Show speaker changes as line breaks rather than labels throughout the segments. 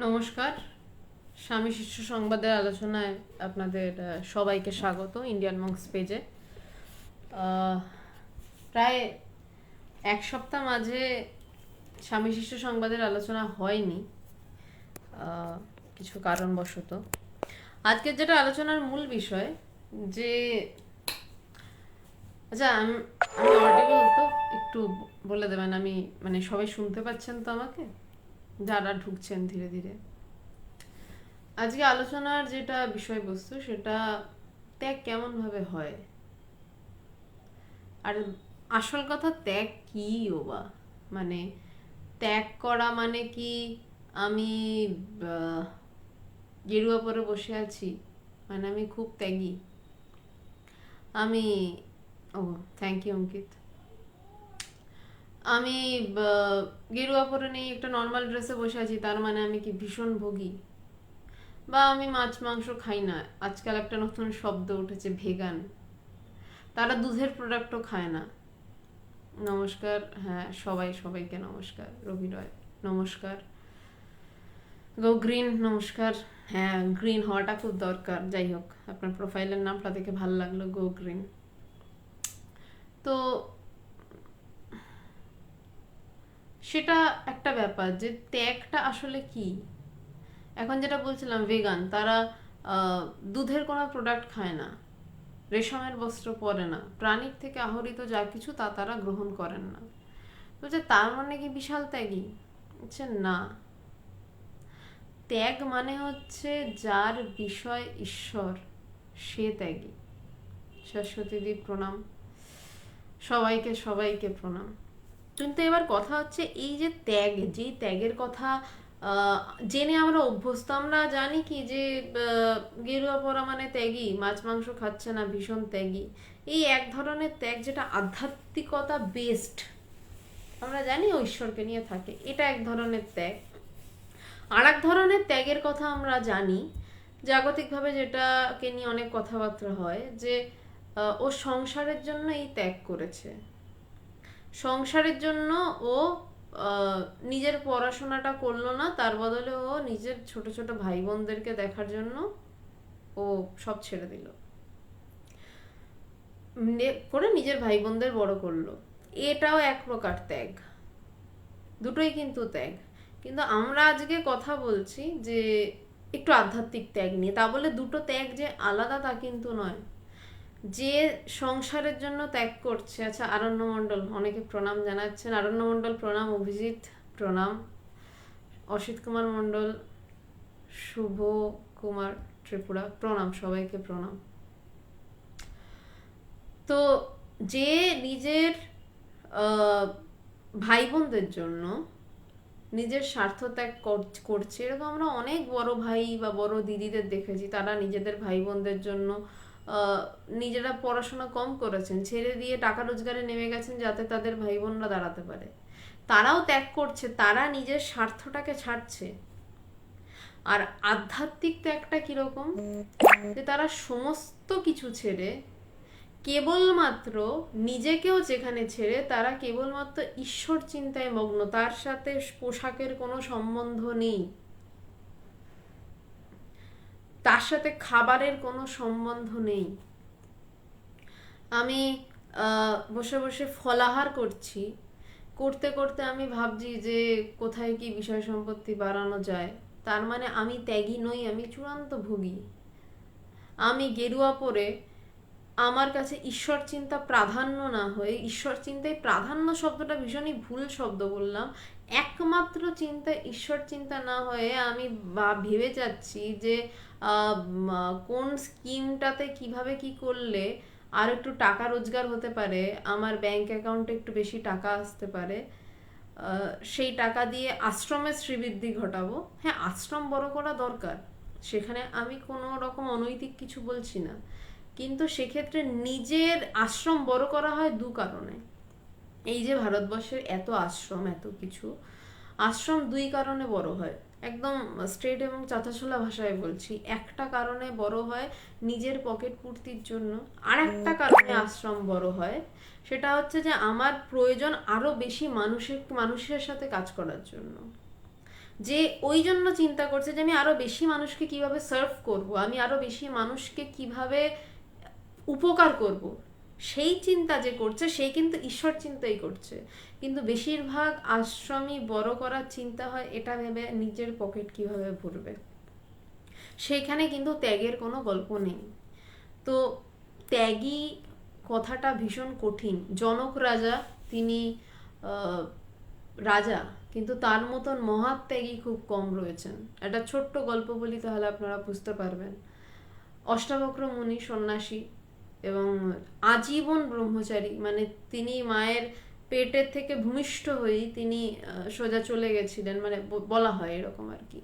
নমস্কার। স্বামী শিষ্য সংবাদের আলোচনায় আপনাদের সবাইকে স্বাগত ইন্ডিয়ান মঙ্কস পেজে। প্রায় এক সপ্তাহ মাঝে স্বামী শিষ্য সংবাদের আলোচনা হয়নি কিছু কারণবশত। আজকের যেটা আলোচনার মূল বিষয় যে আচ্ছা আমি অডিবল তো একটু বলে দেবেন, আমি মানে সবাই শুনতে পাচ্ছেন তো আমাকে, যারা ঢুকছেন ধীরে ধীরে। আজকে আলোচনার যেটা বিষয়বস্তু সেটা ত্যাগ কেমন ভাবে হয়, আর আসল কথা ত্যাগ কি বা মানে ত্যাগ করা মানে কি আমি গেরুয়া পরে বসে আছি মানে আমি খুব ত্যাগী? আমি ও থ্যাংক ইউ অঙ্কিত। আমি গেরুয়া পরে নেই একটা নর্মাল ড্রেসে বসে আছি তার মানে আমি কি ভীষণ ভোগী? বা আমি মাছ মাংস খাই না, আজকাল একটা নতুন শব্দ উঠেছে ভেগান, তারা দুধের প্রোডাক্টও খায় না। নমস্কার, হ্যাঁ সবাইকে নমস্কার। রবি রয় নমস্কার। গো গ্রিন নমস্কার। হ্যাঁ গ্রিন হওয়াটা খুব দরকার। যাই হোক, আপনার প্রোফাইলের নামটা দেখে ভালো লাগলো, গো গ্রিন। তো সেটা একটা ব্যাপার যে ত্যাগটা আসলে কি। এখন যেটা বলছিলাম ভেগান, তারা দুধের কোনো প্রোডাক্ট খায় না, রেশমের বস্ত্র পরে না, প্রাণীর থেকে আহরিত যা কিছু তা তারা গ্রহণ করেন না। বলছে তার মানে কি বিশাল ত্যাগী? বলছে না, ত্যাগ মানে হচ্ছে যার বিষয় ঈশ্বর, সে ত্যাগী। সরস্বতীদি প্রণাম, সবাইকে প্রণাম। কিন্তু এবার কথা হচ্ছে এই যে ত্যাগ, যেই ত্যাগের কথা জেনে আমরা অভ্যস্ত, আমরা জানি কি যে গেরুয়া পরা মানে ত্যাগী, মাছ মাংস খাচ্ছে না ভীষণ ত্যাগী। এই এক ধরনের ত্যাগ যেটা আধ্যাত্মিকতা বেসড, আমরা জানি ও ঈশ্বরকে নিয়ে থাকে, এটা এক ধরনের ত্যাগ। আর এক ধরনের ত্যাগের কথা আমরা জানি জাগতিকভাবে, যেটাকে নিয়ে অনেক কথাবার্তা হয়, যে ও সংসারের জন্য এই ত্যাগ করেছে। সংসারের জন্য ও নিজের পড়াশোনাটা করলো না, তার বদলে ও নিজের ছোট ছোট ভাই বোনদেরকে দেখার জন্য ও সব ছেড়ে দিল, করে নিজের ভাই বোনদের বড় করলো। এটাও এক প্রকার ত্যাগ, দুটোই কিন্তু ত্যাগ। কিন্তু আমরা আজকে কথা বলছি যে একটু আধ্যাত্মিক ত্যাগ নিয়ে। তা বলে দুটো ত্যাগ যে আলাদা তা কিন্তু নয়। যে সংসারের জন্য ত্যাগ করছে, আচ্ছা আরণ্য মণ্ডল অনেকে প্রণাম জানাচ্ছেন, আরণ্য মণ্ডল প্রণাম, অভিজিৎ প্রণাম, অসিত কুমার মণ্ডল, শুভ কুমার ত্রিপুরা প্রণাম, সবাইকে প্রণাম। তো যে নিজের ভাই বোনদের জন্য নিজের স্বার্থ ত্যাগ করছে, এরকম আমরা অনেক বড় ভাই বা বড় দিদিদের দেখেছি, তারা নিজেদের ভাই বোনদের জন্য নিজেরা পড়াশোনা কম করেছেন, ছেড়ে দিয়ে টাকা রোজগারে নেমে গেছেন যাতে তাদের ভাই বোনরা দাঁড়াতে পারে। তারাও ত্যাগ করছে, তারা নিজের স্বার্থটাকে ছাড়ছে। আর আধ্যাত্মিক ত্যাগটা কিরকম, যে তারা সমস্ত কিছু ছেড়ে কেবলমাত্র নিজেকেও যেখানে ছেড়ে তারা কেবলমাত্র ঈশ্বর চিন্তায় মগ্ন, তার সাথে পোশাকের কোনো সম্বন্ধ নেই, তার সাথে খাবারের কোনো সম্বন্ধ নেই। আমি বসে বসে ফলাহার করছি, করতে করতে আমি ভাবছি যে কোথায় কি বিষয় সম্পত্তি বাড়ানো যায়, তার মানে আমি ত্যাগী নই, আমি চূড়ান্ত ভোগী। আমি গেরুয়া পরে আমার কাছে ঈশ্বর চিন্তা প্রাধান্য না হয়ে, ঈশ্বর চিন্তায় প্রাধান্য শব্দটা ভীষণই ভুল শব্দ বললাম, একমাত্র চিন্তা ঈশ্বর চিন্তা না হয়ে আমি ভেবে যাচ্ছি যে কোন স্কিমটাতে কিভাবে কি করলে আর একটু টাকা রোজগার হতে পারে, আমার ব্যাংক অ্যাকাউন্টে একটু বেশি টাকা আসতে পারে, সেই টাকা দিয়ে আশ্রমের শ্রীবৃদ্ধি ঘটাবো। হ্যাঁ, আশ্রম বড় করা দরকার, সেখানে আমি কোনো রকম অনৈতিক কিছু বলছি না, কিন্তু সেক্ষেত্রে নিজের আশ্রম বড় করা হয় দু কারণে। এই যে ভারতবর্ষের এত আশ্রম, এত কিছু আশ্রম দুই কারণে বড় হয়, একদম স্ট্রেট এবং চাঁচাছোলা ভাষায় বলছি। একটা কারণে বড় হয় নিজের পকেট পূর্তির জন্য, আর একটা কারণে আশ্রম বড় হয়, সেটা হচ্ছে যে আমার প্রয়োজন আরো বেশি মানুষের সাথে কাজ করার জন্য। যে ওই জন্য চিন্তা করছে যে আমি আরো বেশি মানুষকে কিভাবে সার্ভ করব, আমি আরো বেশি মানুষকে কিভাবে উপকার করব, সেই চিন্তা যে করছে সেই কিন্তু ঈশ্বর চিন্তাই করছে। কিন্তু বেশিরভাগ আশ্রমই বড় করার চিন্তা হয় এটা ভেবে নিজের পকেট কিভাবে ভরবে, সেইখানে কিন্তু ত্যাগের কোনো গল্প নেই। তো ত্যাগী কথাটা ভীষণ কঠিন। জনক রাজা, তিনি রাজা, কিন্তু তার মতন মহাত্যাগী খুব কম রয়েছেন। একটা ছোট্ট গল্প বলি, তাহলে আপনারা বুঝতে পারবেন। অষ্টাবক্র মুনি সন্ন্যাসী এবং আজীবন ব্রহ্মচারী, মানে তিনি মায়ের পেটের থেকে ভূমিষ্ঠ হয়েই তিনি সোজা চলে গেছিলেন, মানে বলা হয় এরকম আর কি।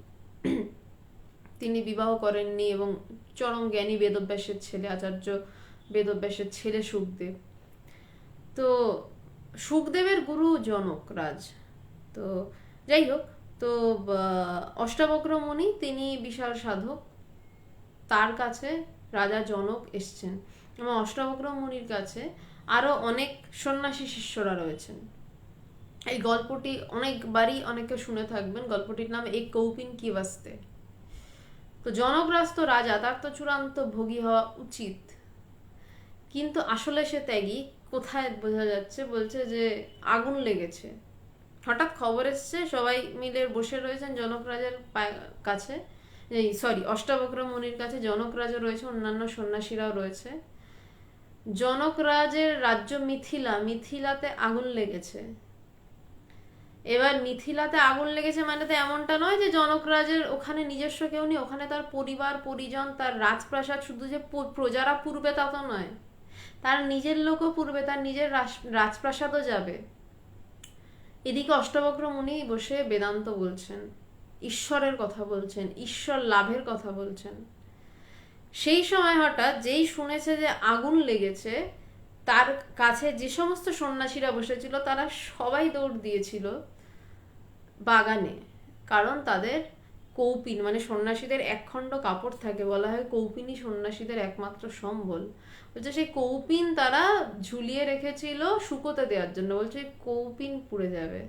তিনি বিবাহ করেননি এবং চরম জ্ঞানী বেদব্যাসের ছেলে, আচার্য বেদব্যাসের ছেলে সুখদেব। তো সুখদেবের গুরু জনক রাজ। তো যাই হোক, তো অষ্টাবক্র মুনি তিনি বিশাল সাধক, তার কাছে রাজা জনক এসছেন এবং অষ্টাবক্র মুনির কাছে আরো অনেক সন্ন্যাসী শিষ্যরা রয়েছেন। এই গল্পটি অনেকবারই অনেকে শুনে থাকবেন, গল্পটির নাম এক কৌপিন কি বাস্তে। তো জনকরাজ তো রাজা, তার তো চূড়ান্ত ভোগী হওয়া উচিত, কিন্তু আসলে সে ত্যাগী। কোথায় বোঝা যাচ্ছে? বলছে যে আগুন লেগেছে, হঠাৎ খবর এসছে, সবাই মিলে বসে রয়েছেন জনক রাজার কাছে, সরি অষ্টাবক্র মুনির কাছে। জনক রাজা রয়েছে, অন্যান্য সন্ন্যাসীরাও রয়েছে। জনক রাজের রাজ্য মিথিলা, মিথিলাতে আগুন লেগেছে। এবার মিথিলাতে আগুন লেগেছে মানে তো এমনটা নয় যে জনক রাজের ওখানে নিজস্ব কেউ নেই, ওখানে তার পরিবার পরিজন, তার রাজপ্রাসাদ, শুধু যে প্রজারা পুরবে তা তো নয়, তার নিজের লোকও পুরবে, তার নিজের রাজপ্রাসাদও যাবে। এদিকে অষ্টাবক্র মুনি বসে বেদান্ত বলছেন, ঈশ্বরের কথা বলছেন, ঈশ্বর লাভের কথা বলছেন। সেই সময় হঠাৎ যেই শুনেছে যে আগুন লেগেছে, তার কাছে যে সমস্ত সন্ন্যাসীরা বসেছিল তারা সবাই দৌড় দিয়েছিল বাগানে, কারণ তাদের কৌপিন, মানে সন্ন্যাসীদের একখণ্ড কাপড় থাকে, বলা হয় কৌপিনই সন্ন্যাসীদের একমাত্র সম্বল। বলছে সেই কৌপিন তারা ঝুলিয়ে রেখেছিল শুকোতে দেওয়ার জন্য, বলছে কৌপিন পুড়ে যাবে।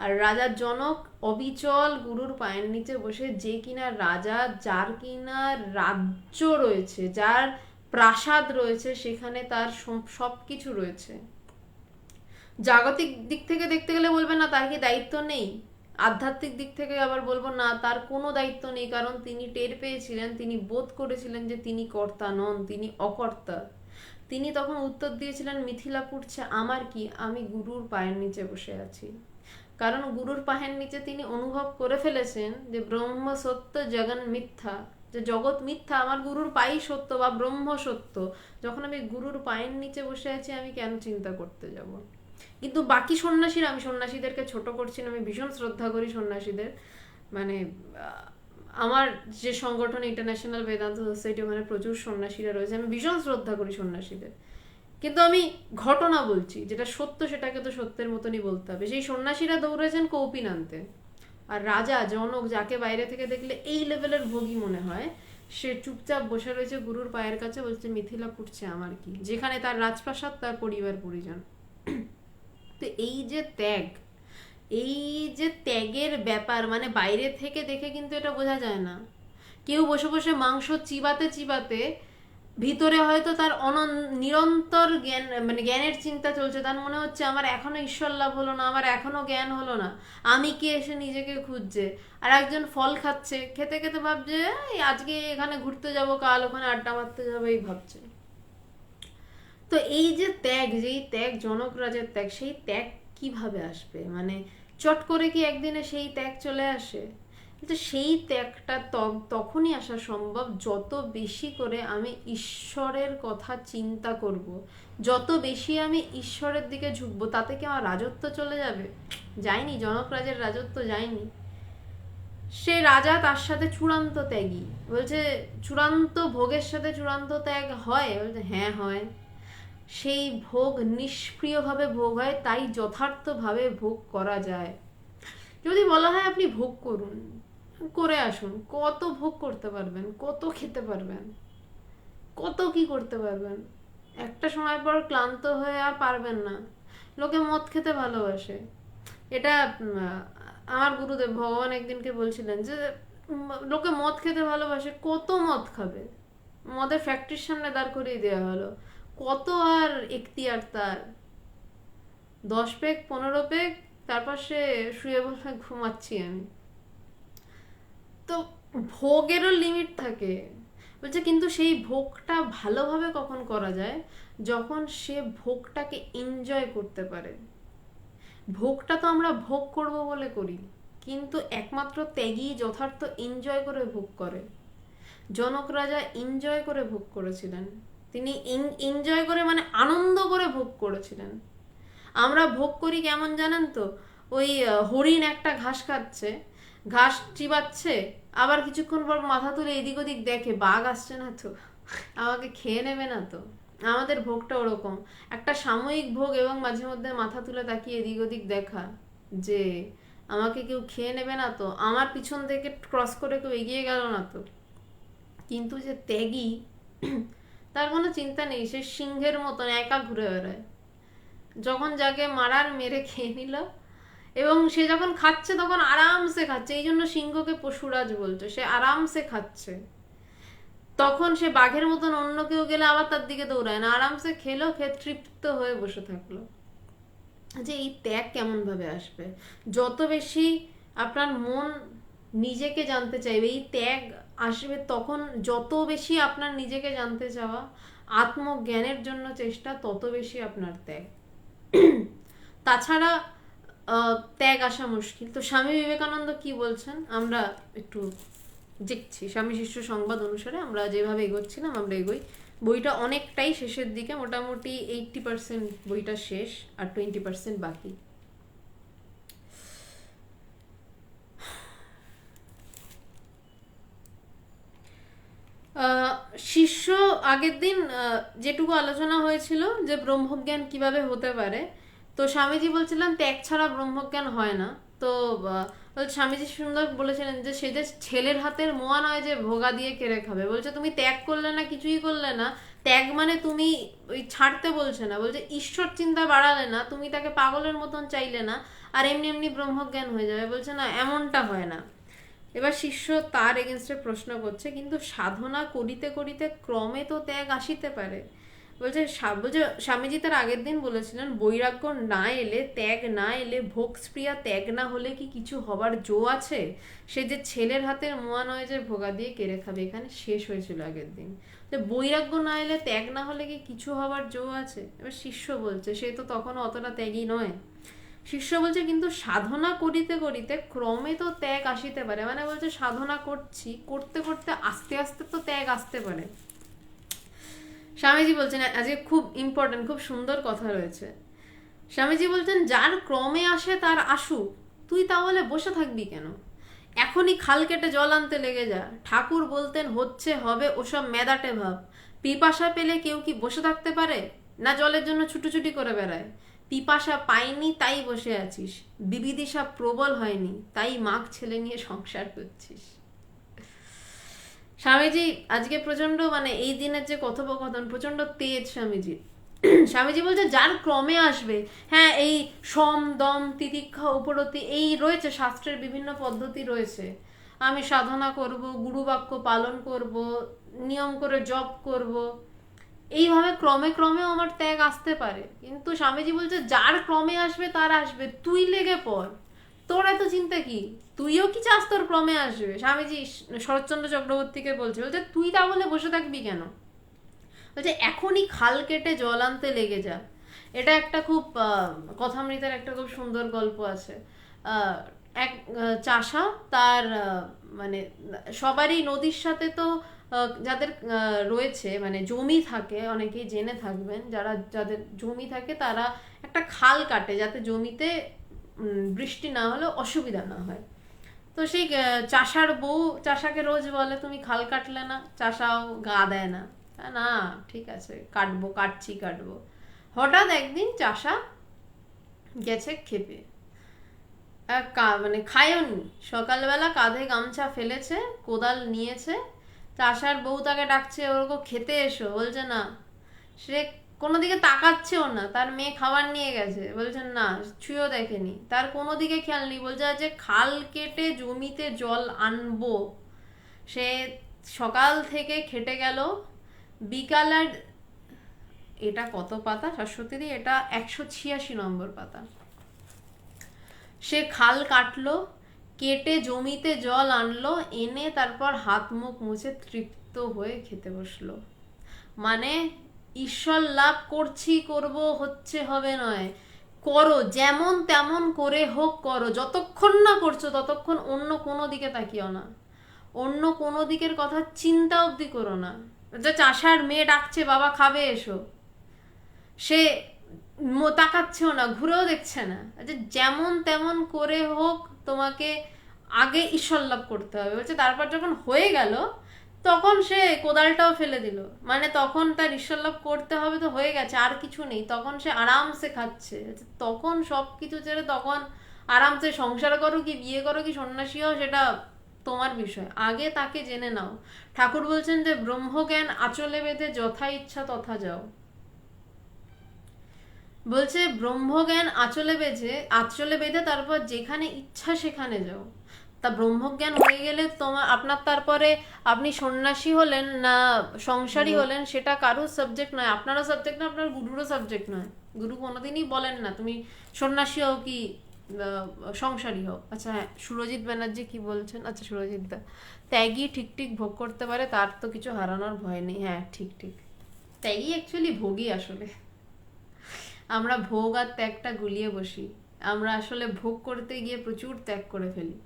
আর রাজা জনক অবিচল গুরুর পায়ের নিচে বসে, যে কিনা রাজা, যার কিনা রাজ্য রয়েছে, যার প্রাসাদ রয়েছে, সেখানে তার সবকিছু রয়েছে। জাগতিক দিক থেকে দেখতে গেলে বলবে না তার কি দায়িত্ব নেই, আধ্যাত্মিক দিক থেকে আবার বলবো না তার কোনো দায়িত্ব নেই, কারণ তিনি টের পেয়েছিলেন, তিনি বোধ করেছিলেন যে তিনি কর্তা নন, তিনি অকর্তা। তিনি তখন উত্তর দিয়েছিলেন, মিথিলা পুড়ছে আমার কি, আমি গুরুর পায়ের নিচে বসে আছি। কারণ গুরুর পায়ের নিচে তিনি অনুভব করে ফেলেছেন যে ব্রহ্ম সত্য, জগন মিথ্যা, যে জগৎ মিথ্যা, আমার গুরুর পাই সত্য বা ব্রহ্ম সত্য। যখন আমি গুরুর পায়ের নিচে বসে আছি, আমি কেন চিন্তা করতে যাব? কিন্তু বাকি সন্ন্যাসীরা, আমি সন্ন্যাসীদেরকে ছোট করছি না, আমি ভীষণ শ্রদ্ধা করি সন্ন্যাসীদের, মানে আমার যে সংগঠন ইন্টারন্যাশনাল বেদান্ত সোসাইটি, ওখানে প্রচুর সন্ন্যাসীরা রয়েছে, আমি ভীষণ শ্রদ্ধা করি সন্ন্যাসীদের। কিন্তু আমি ঘটনা বলছি, যেটা সত্য সেটাকে তো সত্যের মতনই বলতে হবে। সেই সন্ন্যাসীরা দৌড়েছেন কৌপিন আনতে, আর রাজা জনক, যাকে বাইরে থেকে দেখলে এই লেভেলের ভোগী মনে হয়, সে চুপচাপ বসে রয়েছে গুরুর পায়ের কাছে, বলছে মিথিলা পুড়ছে আমার কি, যেখানে তার রাজপ্রাসাদ, তার পরিবার পরিজন। তো এই যে ত্যাগ, এই যে ত্যাগের ব্যাপার, মানে বাইরে থেকে দেখে কিন্তু এটা বোঝা যায় না। কেউ বসে বসে মাংস চিবাতে চিবাতে ভিতরে হয়তো তার নিরন্তর জ্ঞান, মানে জ্ঞানের চিন্তা চলছে, তার মনে হচ্ছে আমার এখনো ঈশ্বর লাভ হলো না, আমার এখনো জ্ঞান হলো না, আমি কি, এসে নিজেকে খুঁজছে। আর একজন ফল খাচ্ছে, খেতে খেতে ভাবছে আজকে এখানে ঘুরতে যাব, কাল ওখানে আড্ডা মারতে যাবো, এই ভাবছে। তো এই যে ত্যাগ, যেই ত্যাগ জনক রাজের ত্যাগ, সেই ত্যাগ কিভাবে আসবে? মানে চট করে কি একদিনে সেই ত্যাগ চলে আসে? কিন্তু সেই ত্যাগটা তখনই আসা সম্ভব যত বেশি করে আমি ঈশ্বরের কথা চিন্তা করব, যত বেশি আমি ঈশ্বরের দিকে ঝুঁকবো। তাতে কি আমার রাজত্ব চলে যাবে? যায়নি, জনক রাজের রাজত্ব যায়নি। সে রাজা, তার সাথে চূড়ান্ত ত্যাগী। বলছে চূড়ান্ত ভোগের সাথে চূড়ান্ত ত্যাগ হয়? বলছে হ্যাঁ হয়। সেই ভোগ নিষ্ক্রিয়ভাবে ভোগ হয়, তাই যথার্থভাবে ভোগ করা যায়। যদি বলা হয় আপনি ভোগ করুন, করে আসুন, কত ভোগ করতে পারবেন, কত খেতে পারবেন, কত কি করতে পারবেন? একটা সময় পর ক্লান্ত হয়ে আর পারবেন না। লোকে মদ খেতে ভালোবাসে, এটা আমার গুরুদেব ভগবান একদিনকে বলছিলেন যে লোকে মদ খেতে ভালোবাসে, কত মদ খাবে, মদের ফ্যাক্টরির সামনে দাঁড় করিয়ে দেওয়া হলো, কত আর এখতিয়ার তার, 10 পেগ 15 পেগ, তারপর সে শুয়ে বলবে ঘুমাচ্ছি আমি। তো ভোগেরও লিমিট থাকে। বলছে কিন্তু সেই ভোগটা ভালোভাবে কখন করা যায়, যখন সে ভোগটাকে এনজয় করতে পারে। ভোগটা তো আমরা ভোগ করব বলে করি, কিন্তু একমাত্র ত্যাগী যথার্থ এনজয় করে ভোগ করে। জনক রাজা এনজয় করে ভোগ করেছিলেন, তিনি এনজয় করে মানে আনন্দ করে ভোগ করেছিলেন। আমরা ভোগ করি কেমন জানেন তো, ওই হরিণ একটা ঘাস খাচ্ছে, ঘাস চিবাচ্ছে, আবার কিছুক্ষণ পর মাথা তুলে এদিক ওদিক দেখে বাঘ আসছে না তো, আমাকে খেয়ে নেবে না তো। আমাদের ভোগটা ওরকম, একটা সাময়িক ভোগ, এবং মাঝে মধ্যে মাথা তুলে তাকিয়ে এদিক ওদিক দেখা যে আমাকে কেউ খেয়ে নেবে না তো, আমার পিছন থেকে ক্রস করে কেউ এগিয়ে গেল না তো। কিন্তু যে ত্যাগী, তার কোনো চিন্তা নেই, সে সিংহের মতন একা ঘুরে বেড়ায়, যখন যাকে মারার মেরে খেয়ে নিল। এবং সে যখন খাচ্ছে তখন আরামসে খাচ্ছে, এই জন্য সিংহকে পশুরাজ বলছে, সে আরামসে খাচ্ছে। তখন সে বাঘের মতন অন্য কেউ গেলে আবার তার দিকে দৌড়ায় না, আরামসে খেলো, খেয়ে তৃপ্ত হয়ে বসে থাকলো। যে এই ত্যাগ কেমন ভাবে আসবে, যত বেশি আপনার মন নিজেকে জানতে চাইবে, এই ত্যাগ আসবে তখন। যত বেশি আপনার নিজেকে জানতে চাওয়া, আত্মজ্ঞানের জন্য চেষ্টা, তত বেশি আপনার ত্যাগ। তাছাড়া ত্যাগ আসা মুশকিল। তো স্বামী বিবেকানন্দ কি বলছেন আমরা একটু দেখছি। স্বামী শিষ্য সংবাদ অনুসারে আমরা যেভাবে এগোচ্ছিলাম আমরা এগোই। বইটা অনেকটাই শেষের দিকে, মোটামুটি 80% বইটা শেষ, আর 20% বাকি। শিষ্য আগের দিন যেটুকু আলোচনা হয়েছিল যে ব্রহ্মজ্ঞান কিভাবে হতে পারে, তো স্বামীজি বলছিলেন ত্যাগ ছাড়া ব্রহ্মজ্ঞান হয় না। তো স্বামীজি সুন্দর বলেছিলেন যে সে যে ছেলের হাতের মোয়া নয় যে ভোগা দিয়ে কেড়ে খাবে। বলছে তুমি ত্যাগ করলে না, কিছুই করলে না, ত্যাগ মানে তুমি ওই ছাড়তে বলছে না, বলছে ঈশ্বর চিন্তা বাড়ালে না, তুমি তাকে পাগলের মতন চাইলে না, আর এমনি এমনি ব্রহ্মজ্ঞান হয়ে যাবে। বলছে না, এমনটা হয় না। এবার শিষ্য তার এগেনস্টে প্রশ্ন করছে, কিন্তু সাধনা করিতে করিতে ক্রমে তো ত্যাগ আসিতে পারে। বলছে স্বামীজি তার আগের দিন বলেছিলেন বৈরাগ্য না এলে, ত্যাগ না এলে, ভোগ স্প্রিয়া ত্যাগ না হলে কি কিছু হবার জো আছে? সে যে ছেলের হাতের মোয়া নয় যে ভোগা দিয়ে কেড়ে খাবে, এখানে শেষ হয়েছিল আগের দিন। বৈরাগ্য না এলে, ত্যাগ না হলে কি কিছু হবার জো আছে? এবার শিষ্য বলছে সে তো তখনও অতটা ত্যাগী নয়। শিষ্য বলছে কিন্তু সাধনা করিতে করিতে ক্রমে তো ত্যাগ আসিতে পারে, মানে বলছে সাধনা করছি, করতে করতে আস্তে আস্তে তো ত্যাগ আসতে পারে। স্বামীজি বলছেন আজকে খুব ইম্পর্টেন্ট, খুব সুন্দর কথা রয়েছে। স্বামীজি বলছেন যার ক্রমে আসে তার আসুক, তুই তাহলে বসে থাকবি কেন? এখনই খাল কেটে জল আনতে লেগে যা। ঠাকুর বলতেন হচ্ছে হবে ওসব মেদাটে ভাব। পিপাসা পেলে কেউ কি বসে থাকতে পারে? না জলের জন্য ছুটোছুটি করে বেড়ায়। পিপাসা পাইনি তাই বসে আছিস, বিবিদিশা প্রবল হয়নি তাই মাগ ছেলে নিয়ে সংসার করছিস। স্বামীজি আজকে প্রচন্ড, মানে এই দিনের যে কথোপকথন প্রচন্ড তেজ স্বামীজি। স্বামীজি বলছে যার ক্রমে আসবে, হ্যাঁ এই সম দম তিতিক্ষা উপরতি এই রয়েছে, শাস্ত্রের বিভিন্ন পদ্ধতি রয়েছে। আমি সাধনা করব, গুরু বাক্য পালন করব, নিয়ম করে জপ করব, এইভাবে ক্রমে ক্রমেও আমার ত্যাগ আসতে পারে। কিন্তু স্বামীজি বলছে যার ক্রমে আসবে তার আসবে, তুই লেগে পড়, তোর এত চিন্তা কি? তুইও কি চাস তোর ক্রমে আসবে? স্বামীজি শরৎচন্দ্র চক্রবর্তীকে বলছে, বলছে তুই তাহলে বসে থাকবি কেন? বলছে এখনই খাল কেটে জল আনতে লেগে যা। এটা একটা খুব কথামৃতের একটা খুব সুন্দর গল্প আছে। এক চাষা তার মানে সবারই নদীর সাথে তো যাদের রয়েছে মানে জমি থাকে, অনেকেই জেনে থাকবেন, যাদের জমি থাকে তারা একটা খাল কাটে যাতে জমিতে বৃষ্টি না হলে অসুবিধা না হয়। তো সেই চাষার বউ চাষাকে রোজ বলে তুমি খাল কাটলে না, চাষাও গা দেয় না, না ঠিক আছে কাটবো, কাটবো। হঠাৎ একদিন চাষা গেছে খেপে, মানে খায়নি, সকালবেলা কাঁধে গামছা ফেলেছে, কোদাল নিয়েছে, চাষার বউ তাকে ডাকছে ওরকম খেতে এসো, বলছে না, সে কোনো দিকে তাকাচ্ছেও না, তার মেয়ে খাবার নিয়ে গেছে, বলছেন না ছুঁয়েও দেখেনি, তার কোনো দিকে খেয়াল নেই, বলছে যে খাল কেটে জমিতে জল আনবো। সে সকাল থেকে খেটে গেল, বিকালের, এটা কত পাতা শাশ্বতী, এটা 186 নম্বর পাতা। সে খাল কাটলো, কেটে জমিতে জল আনলো, এনে তারপর হাত মুখ মুছে তৃপ্ত হয়ে খেতে বসলো। মানে ঈশ্বর লাভ করছি, করব, হচ্ছে হবে নয়, করো, যেমন তেমন করে হোক করো, যতক্ষণ না করছো ততক্ষণ অন্য কোনো দিকে তাকিও না, অন্য কোনো দিকের কথা চিন্তা অবধি করো না। যে চাষার মেয়ে ডাকছে বাবা খাবে এসো, সে তাকাচ্ছেও না, ঘুরেও দেখছে না, যে যেমন তেমন করে হোক তোমাকে আগে ঈশ্বর লাভ করতে হবে বলছে। তারপর যখন হয়ে গেল তখন সে কোদালটাও ফেলে দিল, মানে তখন তার ঈশ্বর লাভ করতে হবে তো হয়ে গেছে, আর কিছু নেই, তখন সে আরামসে খাচ্ছে। তখন সব কিছু ছেড়ে তখন আরামসে সংসার করো কি বিয়ে করো কি সন্ন্যাসী হও সেটা তোমার বিষয়, আগে তাকে জেনে নাও। ঠাকুর বলছেন যে ব্রহ্মজ্ঞান আঁচলে বেঁধে যথা ইচ্ছা তথা যাও। বলছে ব্রহ্মজ্ঞান আঁচলে বেঁধে তারপর যেখানে ইচ্ছা সেখানে যাও। তা ব্রহ্মজ্ঞান হয়ে গেলে তোমার আপনার তারপরে আপনি সন্ন্যাসী হলেন না সংসারী হলেন সেটা কারোর সাবজেক্ট নয়, আপনারও সাবজেক্ট নয়, আপনার গুরুরও সাবজেক্ট নয়। গুরু কোনোদিনই বলেন না তুমি সন্ন্যাসী হও কি সংসারী হও। আচ্ছা হ্যাঁ, সুরজিৎ ব্যানার্জি কি বলছেন, আচ্ছা সুরজিৎ দা, ত্যাগী ঠিক ঠিক ভোগ করতে পারে, তার তো কিছু হারানোর ভয় নেই। হ্যাঁ ঠিক ঠিক, ত্যাগী অ্যাকচুয়ালি ভোগী আসলে। আমরা ভোগ আর ত্যাগটা গুলিয়ে বসি, আমরা আসলে ভোগ করতে গিয়ে প্রচুর ত্যাগ করে ফেলি।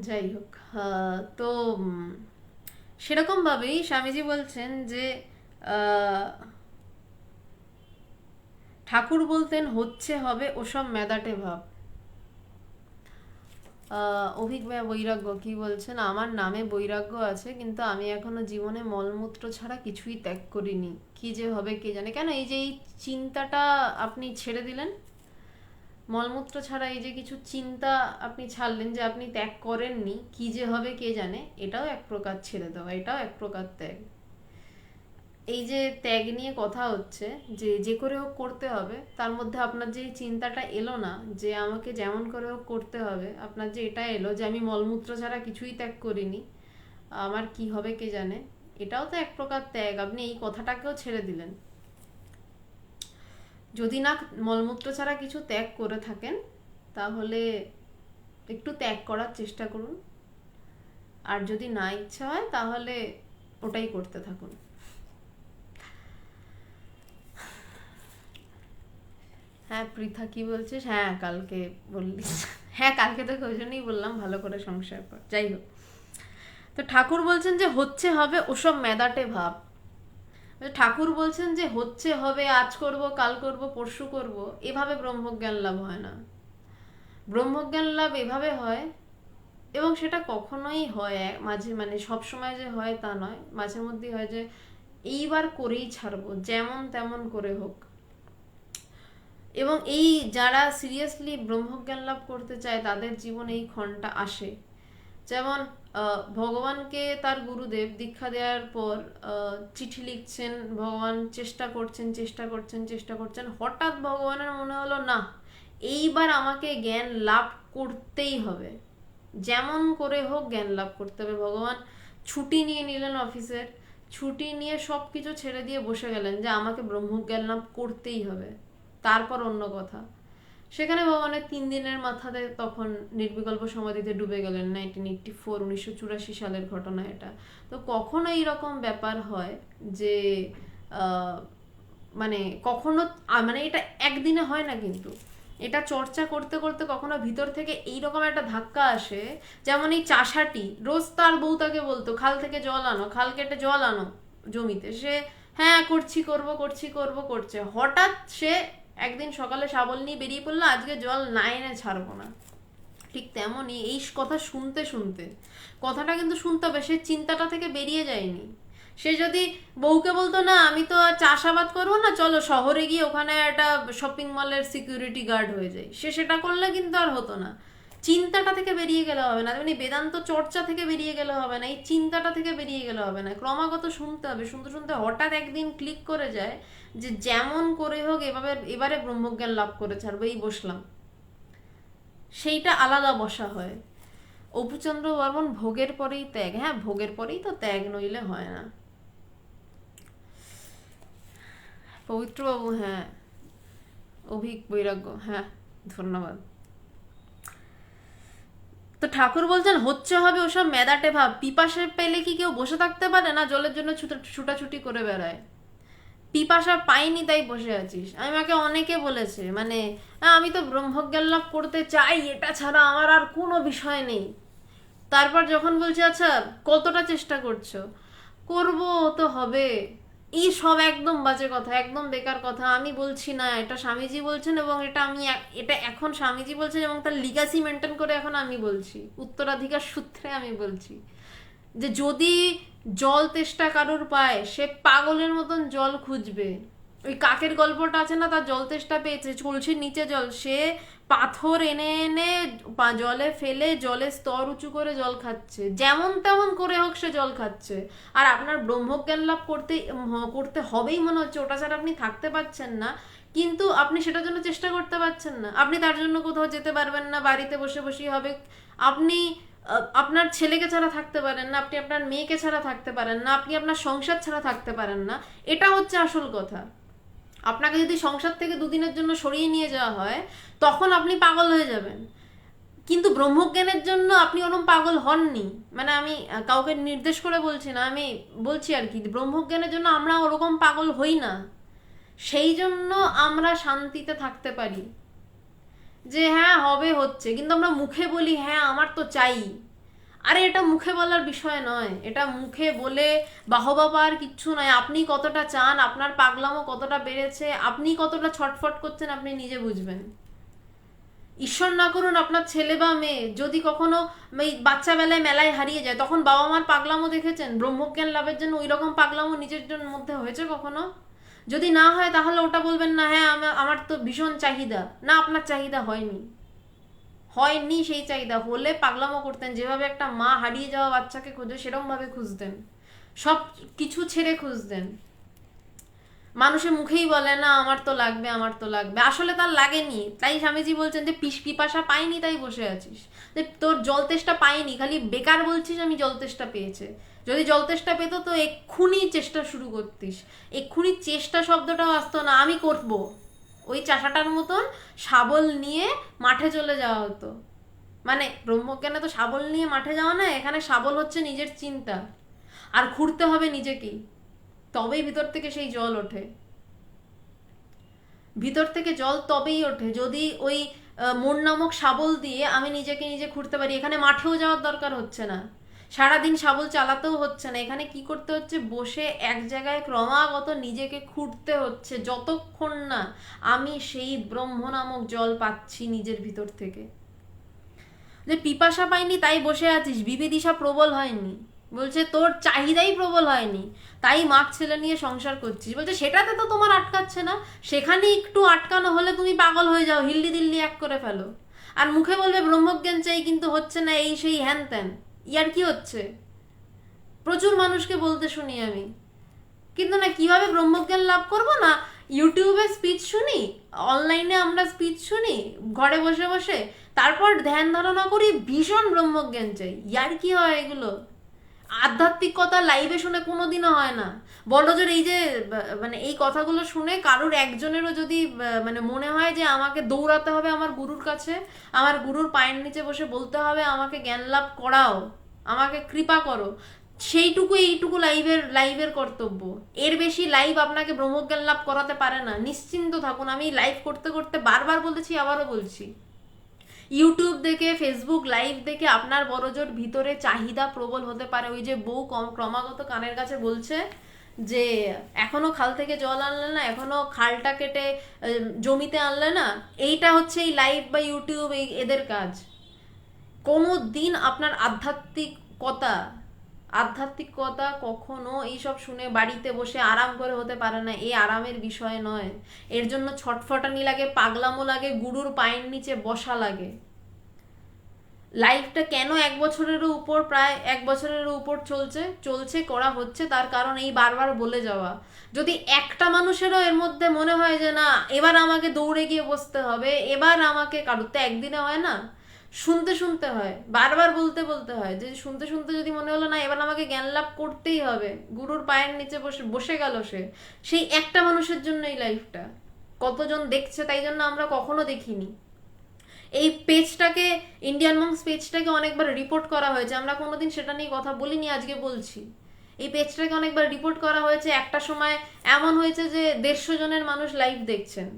যাই হোক, তো সেরকম ভাবেই স্বামীজি বলছেন যে ঠাকুর বলতেন হচ্ছে হবে ওসব মেদাটে ভাব। অভিক বৈরাগ্য কি বলছেন, আমার নামে বৈরাগ্য আছে কিন্তু আমি এখনো জীবনে মলমূত্র ছাড়া কিছুই ত্যাগ করিনি, কি যে হবে কে জানে। কেন এই যে এই চিন্তাটা আপনি ছেড়ে দিলেন, মলমূত্র ছাড়া এই যে কিছু চিন্তা আপনি ছাড়লেন, যে আপনি ত্যাগ করেননি, কি যে হবে কে জানে, এটাও এক প্রকার ছেড়ে দেওয়া, এটাও এক প্রকার ত্যাগ। এই যে ত্যাগ নিয়ে কথা হচ্ছে, যে যে করে হোক করতে হবে, তার মধ্যে আপনার যে চিন্তাটা এলো না যে আমাকে যেমন করে হোক করতে হবে, আপনার যে এটা এলো যে আমি মলমূত্র ছাড়া কিছুই ত্যাগ করিনি, আমার কি হবে কে জানে, এটাও তো এক প্রকার ত্যাগ। আপনি এই কথাটাকেও ছেড়ে দিলেন। যদি না মলমূত্র ছাড়া কিছু ত্যাগ করে থাকেন তাহলে একটু ত্যাগ করার চেষ্টা করুন, আর যদি না ইচ্ছা হয় তাহলে ওটাই করতে থাকুন। হ্যাঁ পৃথা কি বলছিস, হ্যাঁ কালকে বললি, হ্যাঁ কালকে তোকে ওই জন্যই বললাম ভালো করে সংসার কর। যাই হোক, তো ঠাকুর বলছেন যে হচ্ছে হবে ওসব মেদাটে ভাব। ঠাকুর বলছেন যে হচ্ছে হবে, আজ করব কাল করব পরশু করব, এভাবে ব্রহ্মজ্ঞান লাভ হয় না। ব্রহ্মজ্ঞান লাভ এভাবে হয়, এবং সেটা কখনোই হয় মাঝে, মানে সব সময় যে হয় তা নয়, মাঝে মধ্যে হয় যে এইবার করেই ছাড়বো যেমন তেমন করে হোক। এবং এই যারা সিরিয়াসলি ব্রহ্মজ্ঞান লাভ করতে চায় তাদের জীবনে এই ক্ষণটা আসে। যেমন ভগবানকে তার গুরুদেব দীক্ষা দেওয়ার পর চিঠি লিখছেন, ভগবান চেষ্টা করছেন, হঠাৎ ভগবানের মনে হলো না এইবার আমাকে জ্ঞান লাভ করতেই হবে, যেমন করে হোক জ্ঞান লাভ করতে হবে। ভগবান ছুটি নিয়ে নিলেন অফিসের, ছুটি নিয়ে সব কিছু ছেড়ে দিয়ে বসে গেলেন যে আমাকে ব্রহ্মজ্ঞান লাভ করতেই হবে, তারপর অন্য কথা। সেখানে ভগবানের 3 দিনের মাথাতে তখন নির্বিকল্প সমাধিতে ডুবে গেলেন 1984 সালের ঘটনা এটা। তো কখনো এইরকম ব্যাপার হয় যে মানে কখনো মানে এটা একদিনে হয় না, কিন্তু এটা চর্চা করতে করতে কখনো ভিতর থেকে এইরকম একটা ধাক্কা আসে। যেমন এই চাষাটি রোজ তার বউ তাকে বলতো খাল থেকে জল আনো, খাল কেটে জল আনো জমিতে, সে হ্যাঁ করছে, হঠাৎ সে একদিন সকালে শাবল নিয়ে বেরিয়ে পড়লো আজকে জল না এনে ছাড়বো না। ঠিক তেমনই এই কথা শুনতে শুনতে, কথাটা কিন্তু শুনতে হবে, সে চিন্তাটা থেকে বেরিয়ে যায়নি। সে যদি বউকে বলতো না আমি তো আর চাষাবাদ করবো না, চলো শহরে গিয়ে ওখানে একটা শপিং মলের সিকিউরিটি গার্ড হয়ে যাই, সে সেটা করলে কিন্তু আর হতো না। চিন্তাটা থেকে বেরিয়ে গেলে হবে না, মানে বেদান্ত চর্চা থেকে বেরিয়ে গেলে হবে না, এই চিন্তাটা থেকে বেরিয়ে গেলে হবে না, ক্রমাগত শুনতে হবে। শুনতে শুনতে হঠাৎ একদিন ক্লিক করে যায় যে যেমন করে হোক এবারে ব্রহ্মজ্ঞান লাভ করে ছাড়বো, এই বসলাম, সেইটা আলাদা বসা হয়। অপুচন্দ্র বর্মন ভোগের পরেই ত্যাগ, হ্যাঁ ভোগের পরেই তো ত্যাগ, নইলে হয় না। পবিত্রবাবু, হ্যাঁ অভিক বৈরাগ্য, হ্যাঁ ধন্যবাদ। তো ঠাকুর বলছেন হচ্ছে হবে ওসব মেদাটে ভাব, পিপাসে পেলে কি কেউ বসে থাকতে পারে না? জলের জন্য ছুটাছুটি করে বেড়ায়। পিপাসা পাইনি তাই বসে আছিস। আমাকে অনেকে বলেছে, মানে আমি তো ব্রহ্মজ্ঞান লাভ করতে চাই, এটা ছাড়া আমার আর কোনো বিষয় নেই। তারপর যখন বলছে আচ্ছা কতটা চেষ্টা করছো, করবো তো হবে, এই সব একদম বাজে কথা, একদম বেকার কথা। আমি বলছি না, এটা স্বামীজি বলছেন, এবং এটা এখন স্বামীজি বলছেন এবং তার লিগাসি মেনটেন করে এখন আমি বলছি, উত্তরাধিকার সূত্রে আমি বলছি যে যদি জল তেষ্টা কারোর পায়, সে পাগলের মতন জল খুঁজবে। ওই কাকের গল্পটা আছে না, তার জল তেষ্টা পেয়েছে, কলসির নিচে জল, সে পাথর এনে এনে জলে ফেলে জলের স্তর উঁচু করে জল খাচ্ছে, যেমন তেমন করে হোক সে জল খাচ্ছে। আর আপনার ব্রহ্মজ্ঞান লাভ করতে হবেই মনে হচ্ছে, ওটা ছাড়া আপনি থাকতে পারছেন না, কিন্তু আপনি সেটার জন্য চেষ্টা করতে পারছেন না। আপনি তার জন্য কোথাও যেতে পারবেন না, বাড়িতে বসে বসেই হবে। আপনি আপনার ছেলেকে ছাড়া থাকতে পারেন না, আপনি আপনার মেয়েকে ছাড়া থাকতে পারেন না, আপনি আপনার সংসার ছাড়া থাকতে পারেন না। এটা হচ্ছে আসল কথা। আপনাকে যদি সংসার থেকে দুদিনের জন্য সরিয়ে নিয়ে যাওয়া হয়, তখন আপনি পাগল হয়ে যাবেন। কিন্তু ব্রহ্মজ্ঞানের জন্য আপনি ওরম পাগল হননি, মানে আমি কাউকে নির্দেশ করে বলছি না, আমি বলছি আর কি, ব্রহ্মজ্ঞানের জন্য আমরা ওরকম পাগল হই না, সেই জন্য আমরা শান্তিতে থাকতে পারি। যে হ্যাঁ হবে, হচ্ছে, কিন্তু আমরা মুখে বলি হ্যাঁ আমার তো চাই। আরে এটা মুখে বলার বিষয় নয়, এটা মুখে বলে বাহবা পাওয়ার কিচ্ছু নয়। আপনি কতটা চান, আপনার পাগলামো কতটা বেড়েছে, আপনি কতটা ছটফট করছেন, আপনি নিজে বুঝবেন। ঈশ্বর না করুন আপনার ছেলে বা মেয়ে যদি কখনো এই বাচ্চা বেলায় মেলায় হারিয়ে যায়, তখন বাবা মার পাগলামো দেখেছেন? ব্রহ্মজ্ঞান লাভের জন্য ওই রকম পাগলামো নিজের জন্য মধ্যে হয়েছে কখনো? যদি না হয় তাহলে ওটা বলবেন না হ্যাঁ আমার তো ভীষণ চাহিদা, না আপনার চাহিদা হয়নি, হয়নি। সেই চাহিদা হলে পাগলামো করতেন, যেভাবে একটা মা হারিয়ে যাওয়া বাচ্চাকে খোঁজে সেরকম ভাবে খুঁজতেন, সব কিছু ছেড়ে খুঁজতেন। মানুষের মুখেই বলে না আমার তো লাগবে, আমার তো লাগবে, আসলে তার লাগেনি। তাই স্বামীজি বলছেন যে পিপাসা পাইনি তাই বসে আছিস, যে তোর জল তেষ্টা পাইনি, খালি বেকার বলছিস আমি জল তেষ্টা পেয়েছে। যদি জল তেষ্টা পেতো তো এক্ষুনি চেষ্টা শুরু করতিস, এক্ষুনি চেষ্টা শব্দটাও আসতো না, আমি করব। ওই চাষাটার মতন শাবল নিয়ে মাঠে চলে যাওয়া হতো। মানে ব্রহ্মজ্ঞানে তো শাবল নিয়ে মাঠে যাওয়া না, এখানে শাবল হচ্ছে নিজের চিন্তা, আর ঘুরতে হবে নিজেকেই, তবেই ভিতর থেকে সেই জল ওঠে। ভিতর থেকে জল তবেই ওঠে যদি ওই মন নামক শাবল দিয়ে আমি নিজেকে নিজে খুঁড়তে পারি। এখানে মাঠেও যাওয়ার দরকার হচ্ছে না, সারাদিন শাবল চালাতেও হচ্ছে না, এখানে কি করতে হচ্ছে, বসে এক জায়গায় ক্রমাগত নিজেকে খুঁড়তে হচ্ছে, যতক্ষণ না আমি সেই ব্রহ্ম নামক জল পাচ্ছি নিজের ভিতর থেকে। যে পিপাসা পাইনি তাই বসে আছিস, বিবিদিশা প্রবল হয়নি, বলছে তোর চাহিদাই প্রবল হয়নি, তাই মাক ছেলে নিয়ে সংসার করছিস। বলছে সেটাতে তো তোমার আটকাচ্ছে না, সেখানে একটু আটকানো হলে তুমি পাগল হয়ে যাও, হিল্লি দিল্লি এক করে ফেলো, আর মুখে বলবে ব্রহ্মজ্ঞান চাই কিন্তু হচ্ছে না, এই সেই হ্যান ত্যান। ইয়ার কি হচ্ছে? প্রচুর মানুষকে বলতে শুনি আমি, কিন্তু না কিভাবে ব্রহ্মজ্ঞান লাভ করব, না ইউটিউবে স্পিচ শুনি, অনলাইনে আমরা স্পিচ শুনি ঘরে বসে বসে, তারপর ধ্যান ধারণা করি ভীষণ ব্রহ্মজ্ঞান চাই। ইয়ার কি হয় এগুলো? আধ্যাত্মিকতা লাইভে শুনে কোনোদিনও হয় না। বড়জোর এই যে মানে এই কথাগুলো শুনে কারোর একজনেরও যদি মানে মনে হয় যে আমাকে দৌড়াতে হবে আমার গুরুর কাছে, আমার গুরুর পায়ের নিচে বসে বলতে হবে আমাকে জ্ঞান লাভ করাও, আমাকে কৃপা করো, এইটুকু লাইভের কর্তব্য। এর বেশি লাইভ আপনাকে ব্রহ্মজ্ঞান লাভ করাতে পারে না, নিশ্চিন্ত থাকুন। আমি লাইভ করতে করতে বারবার বলেছি, আবারও বলছি, ইউটিউব দেখে ফেসবুক লাইভ দেখে আপনার বড়জোর ভিতরে চাহিদা প্রবল হতে পারে। ওই যে বউ ক্রমাগত কানের কাছে বলছে যে এখনো খাল থেকে জল আনলে না, এখনো খালটা কেটে জমিতে আনলে না, এইটা হচ্ছে এই লাইভ বা ইউটিউব এদের কাজ। কোনো দিন আপনার আধ্যাত্মিকতা কখনো এইসব শুনে বাড়িতে বসে আরাম করে হতে পারে না। এই আরামের বিষয় নয়, এর জন্য ছটফটানি লাগে, পাগলামো লাগে, গুরুর পায়ের নিচে বসা লাগে। লাইফটা কেন 1 বছরেরও উপর, প্রায় 1 বছরেরও উপর চলছে চলছে করা হচ্ছে, তার কারণ এই বারবার বলে যাওয়া। যদি একটা মানুষেরও এর মধ্যে মনে হয় যে না এবার আমাকে দৌড়ে গিয়ে বসতে হবে, এবার আমাকে, কারোর তো একদিনে হয় না, শুনতে শুনতে হয়, বারবার বলতে বলতে হয়, যে শুনতে শুনতে যদি মনে হলো না এবার আমাকে জ্ঞান লাভ করতেই হবে, গুরুর পায়ের নিচে বসে বসে গেল সে, সেই একটা মানুষের জন্য এই লাইফটা কতজন দেখছে, তাই জন্য আমরা কখনো দেখিনি। এই পেজটাকে, ইন্ডিয়ান মংস পেজটাকে অনেকবার রিপোর্ট করা হয়েছে, আমরা কোনোদিন সেটা নিয়ে কথা বলিনি, আজকে বলছি। এই পেজটাকে অনেকবার রিপোর্ট করা হয়েছে, একটা সময় এমন হয়েছে যে 150 জনের মানুষ লাইভ দেখছেন,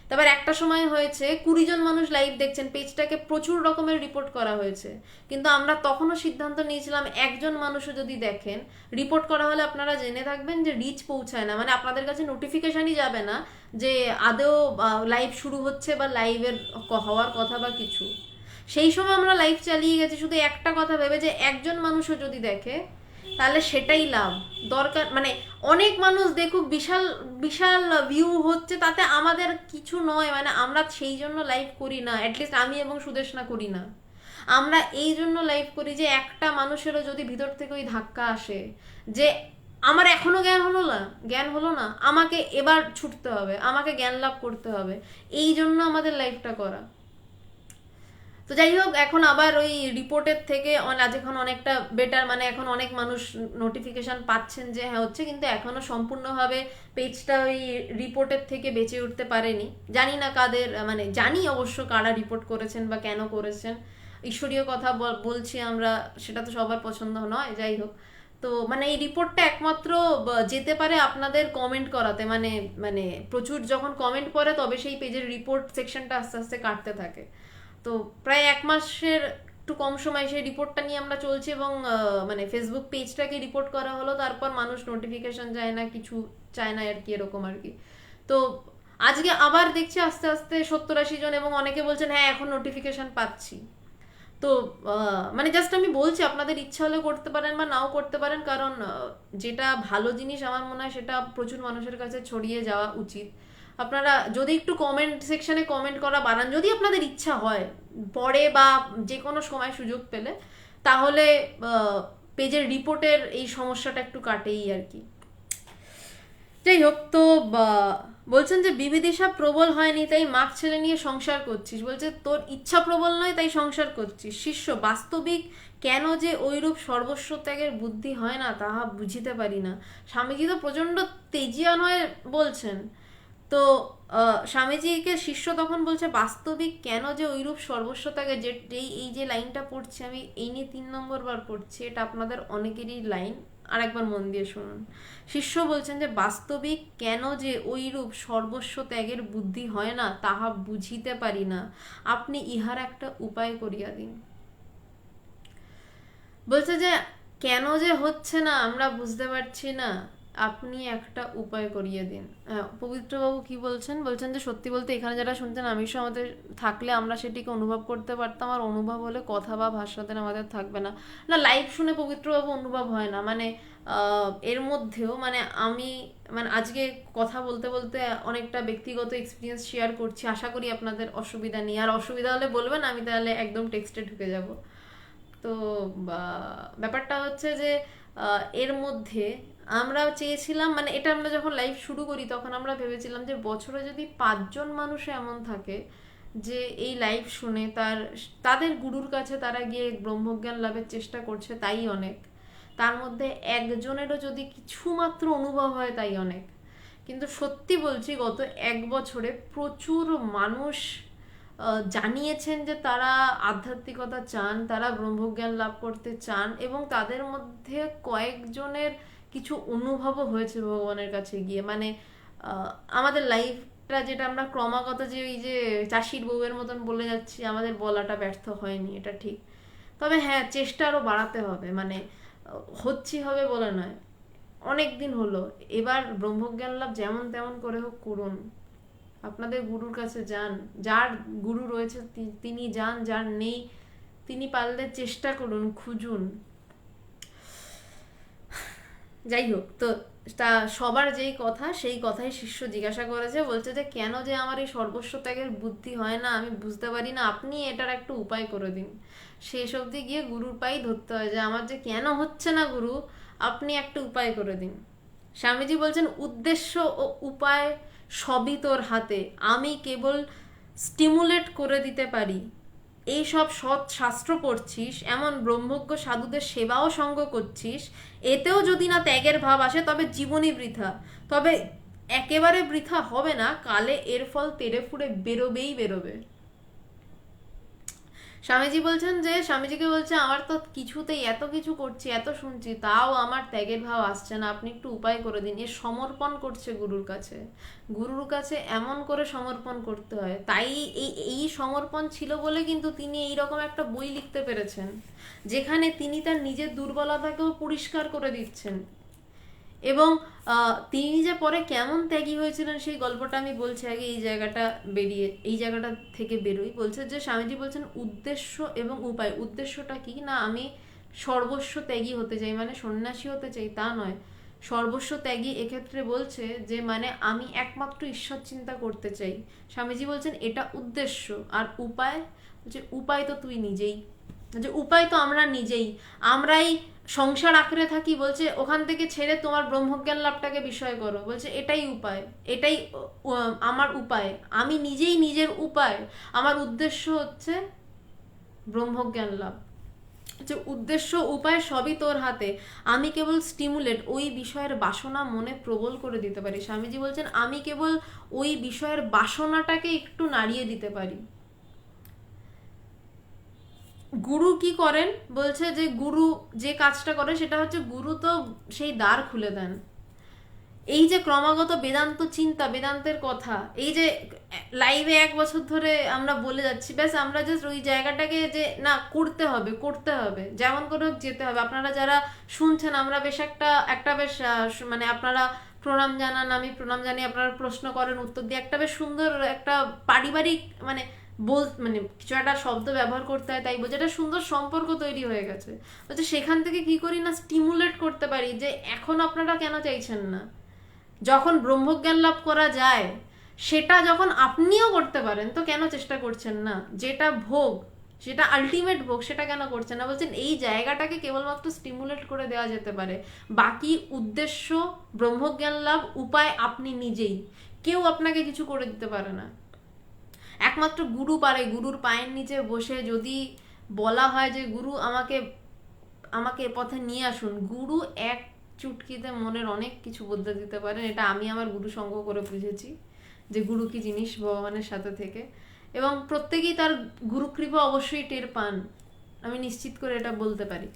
তারপর একটা সময় হয়েছে 20 জন মানুষ লাইভ দেখছেন, পেজটাকে প্রচুর রকমের রিপোর্ট করা হয়েছে, কিন্তু আমরা তখনও সিদ্ধান্ত নিয়েছিলাম একজন মানুষও যদি দেখেন, রিপোর্ট করা হলে আপনারা জেনে থাকবেন যে রিচ পৌঁছায় না, মানে আপনাদের কাছে নোটিফিকেশনই যাবে না যে আদৌ লাইভ শুরু হচ্ছে বা লাইভের হওয়ার কথা বা কিছু। সেই সময় আমরা লাইভ চালিয়ে গেছি শুধু একটা কথা ভেবে যে একজন মানুষও যদি দেখে তাহলে সেটাই লাভ। দরকার মানে অনেক মানুষ দেখুক, বিশাল বিশাল ভিউ হচ্ছে, তাতে আমাদের কিছু নয়, মানে আমরা সেই জন্য লাইভ করি না, অ্যাটলিস্ট আমি এবং সুদেশনা করি না। আমরা এই জন্য লাইভ করি যে একটা মানুষেরও যদি ভিতর থেকে ওই ধাক্কা আসে যে আমার এখনো জ্ঞান হলো না, আমাকে এবার ছুটতে হবে, আমাকে জ্ঞান লাভ করতে হবে, এই জন্য আমাদের লাইফটা করা। তো যাই হোক, এখন আবার ওই রিপোর্টের থেকে আজ এখন অনেকটা বেটার, মানে এখন অনেক মানুষ নোটিফিকেশন পাচ্ছেন যে হ্যাঁ হচ্ছে, কিন্তু এখনো সম্পূর্ণভাবে পেজটা ওই রিপোর্টের থেকে বেঁচে উঠতে পারেনি। জানি না কাদের, মানে জানি অবশ্য কারা রিপোর্ট করেছেন বা কেন করেছেন, ঈশ্বরীয় কথা বলছি আমরা, সেটা তো সবার পছন্দ নয়, যাই হোক। তো মানে এই রিপোর্টটা একমাত্র যেতে পারে আপনাদের কমেন্ট করাতে, মানে মানে প্রচুর যখন কমেন্ট পড়ে তবে সেই পেজের রিপোর্ট সেকশনটা আস্তে আস্তে কাটতে থাকে। তো প্রায় 1 মাসের একটু কম সময় সেই রিপোর্টটা নিয়ে আমরা চলছি, এবং মানে ফেসবুক পেজটাকে রিপোর্ট করা হলো, তারপর মানুষ নোটিফিকেশন চায় না, কিছু চায় না আর কি, এরকম আর কি। তো আজকে আবার দেখছি আস্তে আস্তে 70-80 জন, এবং অনেকে বলছেন হ্যাঁ এখন নোটিফিকেশন পাচ্ছি। তো মানে জাস্ট আমি বলছি আপনাদের ইচ্ছা হলে করতে পারেন বা নাও করতে পারেন, কারণ যেটা ভালো জিনিস আমার মনে হয় সেটা প্রচুর মানুষের কাছে ছড়িয়ে যাওয়া উচিত। আপনারা যদি একটু কমেন্ট সেকশনে কমেন্ট করা বাড়ান, যদি আপনাদের ইচ্ছা হয় পরে বা যে কোনো সময় সুযোগ পেলে, তাহলে পেজের রিপোর্টের এই সমস্যাটা একটু কাটেই আর কি। যাই হোক, তো বলছেন যে বিবিদিশা প্রবল হয়নি তাই মাক ছেলে নিয়ে সংসার করছিস, বলছে তোর ইচ্ছা প্রবল নয় তাই সংসার করছিস, শিষ্য বাস্তবিক কেন যে ওইরূপ সর্বস্ব ত্যাগের বুদ্ধি হয় না তাহা বুঝিতে পারি না। স্বামীজি তো প্রচন্ড তেজিয়া নয় বলছেন। তো স্বামীজিকে শিষ্য তখন বলছে বাস্তবিক কেন যে ওইরূপ সর্বস্ব ত্যাগের, যে এই যে লাইনটা পড়ছি আমি, এই নিয়ে 3 নম্বর বার পড়ছি, এটা আপনাদের অনেকেরই লাইন, আরেকবার মন দিয়ে শুনুন। শিষ্য বলছেন যে বাস্তবিক কেন যে ওইরূপ সর্বস্ব ত্যাগের বুদ্ধি হয় না তাহা বুঝিতে পারি না, আপনি ইহার একটা উপায় করিয়া দিন। বলছে যে কেন যে হচ্ছে না আমরা বুঝতে পারছি না, আপনি একটা উপায় করিয়ে দিন। পবিত্রবাবু কি বলছেন, বলছেন যে সত্যি বলতে এখানে যারা শুনছেন আমিষও আমাদের থাকলে আমরা সেটিকে অনুভব করতে পারতাম, আর অনুভব হলে কথা বা ভাষাতে আমাদের থাকবে না। না, লাইভ শুনে পবিত্রবাবু অনুভব হয় না, মানে এর মধ্যেও মানে আমি, মানে আজকে কথা বলতে বলতে অনেকটা ব্যক্তিগত এক্সপিরিয়েন্স শেয়ার করছি, আশা করি আপনাদের অসুবিধা নেই, আর অসুবিধা হলে বলবেন, আমি তাহলে একদম টেক্সটে ঢুকে যাব। তো ব্যাপারটা হচ্ছে যে এর মধ্যে আমরা চেয়েছিলাম, মানে এটা আমরা যখন লাইভ শুরু করি তখন আমরা ভেবেছিলাম যে বছরে যদি 5 জন মানুষ এমন থাকে যে এই লাইভ শুনে তাদের গুরুর কাছে তারা গিয়ে ব্রহ্মজ্ঞান লাভের চেষ্টা করছে, তাই অনেক। তার মধ্যে একজনেরও যদি কিছুমাত্র অনুভব হয় তাই অনেক। কিন্তু সত্যি বলছি গত 1 বছরে প্রচুর মানুষ জানিয়েছেন যে তারা আধ্যাত্মিকতা চান, তারা ব্রহ্মজ্ঞান লাভ করতে চান, এবং তাদের মধ্যে কয়েকজনের কিছু অনুভবও হয়েছে ভগবানের কাছে গিয়ে, মানে আমাদের লাইফটা যেটা আমরা ক্রমাগত যে ওই যে চাষির বউয়ের মতন বলে যাচ্ছি, আমাদের বলাটা ব্যর্থ হয়নি, এটা ঠিক। তবে হ্যাঁ, চেষ্টা আরও বাড়াতে হবে, মানে হচ্ছি হবে বলে নয়, অনেক দিন হলো, এবার ব্রহ্মজ্ঞান লাভ যেমন তেমন করে হোক করুন, আপনাদের গুরুর কাছে যান, যার গুরু রয়েছে তিনি যান, যার নেই তিনি পারলে চেষ্টা করুন, খুঁজুন। যাই হোক, তো তা সবার যেই কথা সেই কথাই শিষ্য জিজ্ঞাসা করেছে, বলছে যে কেন যে আমার এই সর্বস্ব ত্যাগের বুদ্ধি হয় না, আমি বুঝতে পারি না, আপনি এটার একটা উপায় করে দিন। শেষ অবধি গিয়ে গুরুর পাই ধরতে হয় যে আমার যে কেন হচ্ছে না গুরু, আপনি একটা উপায় করে দিন। স্বামীজি বলছেন উদ্দেশ্য ও উপায় সবই তোর হাতে, আমি কেবল স্টিমুলেট করে দিতে পারি। এই সব সৎ শাস্ত্র পড়ছিস, এমন ব্রহ্মজ্ঞ সাধুদের সেবাও সঙ্গ করছিস, এতেও যদি না ত্যাগের ভাব আসে তবে জীবনই বৃথা। তবে একেবারে বৃথা হবে না, কালে এর ফল তেড়ে ফুড়ে বেরোবেই বেরোবে। স্বামীজি বলছেন যে, স্বামীজিকে বলছে আমার তো কিছুতেই এত কিছু করছি, এত শুনছি, তাও আমার ত্যাগের ভাব আসছে না, আপনি একটু উপায় করে দিন। এ সমর্পণ করছে গুরুর কাছে, গুরুর কাছে এমন করে সমর্পণ করতে হয়। তাই এই এই সমর্পণ ছিল বলে কিন্তু তিনি এই রকম একটা বই লিখতে পেরেছেন, যেখানে তিনি তার নিজের দুর্বলতাকেও পরিষ্কার করে দিচ্ছেন। এবং তিনি যে পরে কেমন ত্যাগী হয়েছিলেন সেই গল্পটা আমি বলছি, আগে এই জায়গাটা থেকে বেরোই। বলছে যে স্বামীজি বলছেন উদ্দেশ্য এবং উপায়। উদ্দেশ্যটা কি না, আমি সর্বস্ব ত্যাগী হতে চাই, মানে সন্ন্যাসী হতে চাই তা নয়। সর্বস্ব ত্যাগী এক্ষেত্রে বলছে যে মানে আমি একমাত্র ঈশ্বর চিন্তা করতে চাই। স্বামীজি বলছেন এটা উদ্দেশ্য। আর উপায়, বলছে উপায় তো তুই নিজেই, যে উপায় তো আমরা নিজেই, আমরাই সংসার আঁকড়ে থাকি। বলছে ওখান থেকে ছেড়ে তোমার ব্রহ্মজ্ঞান লাভটাকে বিষয় করো। বলছে এটাই উপায়, এটাই আমার উপায়, আমি নিজেই নিজের উপায়, আমার উদ্দেশ্য হচ্ছে ব্রহ্মজ্ঞান লাভ। যে উদ্দেশ্য উপায় সবই তোর হাতে, আমি কেবল স্টিমুলেট, ওই বিষয়ের বাসনা মনে প্রবল করে দিতে পারি। স্বামীজি বলছেন আমি কেবল ওই বিষয়ের বাসনাটাকে একটু নাড়িয়ে দিতে পারি। গুরু কি করেন, বলছে যে গুরু যে কাজটা করে সেটা হচ্ছে গুরু তো সেই দ্বার খুলে দেন। এই যে ক্রমাগত বেদান্ত চিন্তা, বেদান্তের কথা, এই যে লাইভে 1 বছর ধরে আমরা বলে যাচ্ছি, ব্যাস আমরা জাস্ট ওই জায়গাটাকে যে না করতে হবে, করতে হবে, যেমন করে যেতে হবে। আপনারা যারা শুনছেন, আমরা বেশ একটা একটা বেশ মানে আপনারা প্রণাম জানান, আমি প্রণাম জানি, আপনারা প্রশ্ন করেন, উত্তর দিয়ে একটা বেশ সুন্দর একটা পারিবারিক মানে মানে কিছু একটা শব্দ ব্যবহার করতে হয়, তাই বলছে একটা সুন্দর সম্পর্ক তৈরি হয়ে গেছে। বলছে সেখান থেকে কি করি না স্টিমুলেট করতে পারি যে এখন আপনারা কেন চাইছেন না, যখন ব্রহ্মজ্ঞান লাভ করা যায় সেটা যখন আপনিও করতে পারেন তো কেন চেষ্টা করছেন না, যেটা ভোগ, যেটা আলটিমেট ভোগ, সেটা কেন করছেন না। বলছেন এই জায়গাটাকে কেবলমাত্র স্টিমুলেট করে দেওয়া যেতে পারে, বাকি উদ্দেশ্য ব্রহ্মজ্ঞান লাভ, উপায় আপনি নিজেই, কেউ আপনাকে কিছু করে দিতে পারে না। একমাত্র গুরু পারে। গুরুর পায়ের নিচে বসে যদি বলা হয় যে গুরু আমাকে আমাকে পথে নিয়ে আসুন, গুরু এক চুটকিতে মনের অনেক কিছু বদলে দিতে পারেন। এটা আমি আমার গুরু সঙ্গ করে বুঝেছি যে গুরু কি জিনিস ভগবানের সাথে থেকে। এবং প্রত্যেকেই তার গুরুকৃপা অবশ্যই টের পান, আমি নিশ্চিত করে এটা বলতে পারি।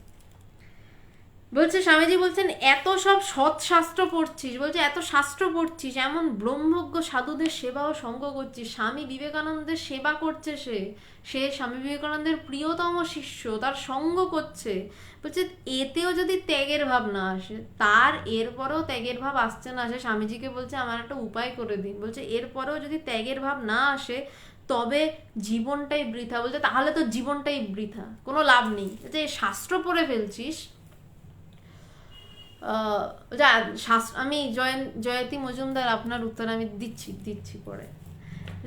বলছে স্বামীজি বলছেন এত সব সৎ শাস্ত্র পড়ছিস, বলছে এত শাস্ত্র পড়ছিস, এমন ব্রহ্মজ্ঞ সাধুদের সেবা ও সঙ্গ করছিস। স্বামী বিবেকানন্দের সেবা করছে, সে সে স্বামী বিবেকানন্দের প্রিয়তম শিষ্য, তার সঙ্গ করছে। বলছে এতেও যদি ত্যাগের ভাব না আসে, তার এরপরেও ত্যাগের ভাব আসছে না, সে স্বামীজিকে বলছে আমার একটা উপায় করে দিন। বলছে এরপরেও যদি ত্যাগের ভাব না আসে তবে জীবনটাই বৃথা। বলছে তাহলে তো জীবনটাই বৃথা, কোনো লাভ নেই। যে শাস্ত্র পড়ে ফেলছিস, আমি জয়তী মজুমদার, আপনার উত্তর আমি দিচ্ছি পরে।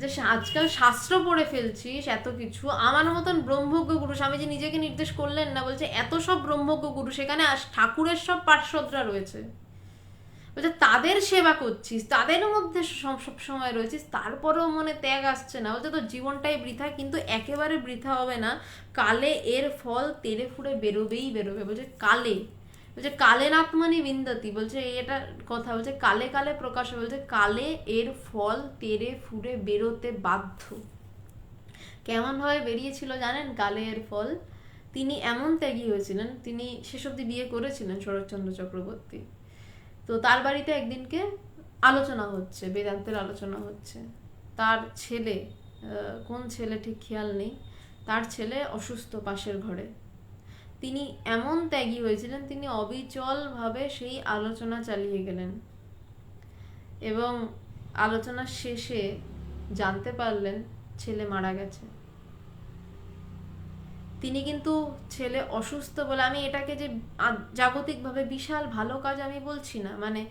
যে আজকাল শাস্ত্র পড়ে ফেলছিস এত কিছু, আমার মতন ব্রহ্মজ্ঞ গুরু, স্বামীজি নিজেকে নির্দেশ করলেন না, বলছে এত সব ব্রহ্মজ্ঞ গুরু, সেখানে ঠাকুরের সব পার্শ্বদরা রয়েছে, বলছে তাদের সেবা করছিস, তাদের মধ্যে সব সময় রয়েছিস, তারপরেও মনে ত্যাগ আসছে না। বলছে তো জীবনটাই বৃথা, কিন্তু একেবারে বৃথা হবে না, কালে এর ফল তেড়ে ফুড়ে বেরোবেই বেরোবে। বলছে কালে, বলছে কালে নাত্মানি বিন্দাতি, বলছে এটা কথা, বলছে কালে কালে প্রকাশ, বলছে কালে এর ফল তেড়ে ফুড়ে বেরোতে বাধ্য। কেমন ভাবে বেরিয়েছিল জানেন কালে এর ফল? তিনি এমন ত্যাগী হয়েছিলেন, তিনি শেষ অব্দি বিয়ে করেছিলেন শরৎচন্দ্র চক্রবর্তী। তো তার বাড়িতে একদিনকে আলোচনা হচ্ছে, বেদান্তের আলোচনা হচ্ছে। তার ছেলে, কোন ছেলে ঠিক খেয়াল নেই, তার ছেলে অসুস্থ পাশের ঘরে। তিনি এমন ত্যাগী হয়েছিলেন, তিনি অবিচলভাবে সেই আলোচনা চালিয়ে গেলেন এবং আলোচনার শেষে জানতে পারলেন ছেলে মারা গেছে। তিনি কিন্তু ছেলে অসুস্থ বলে, আমি এটাকে যে জাগতিকভাবে বিশাল ভালো কাজ আমি বলছি না, মানে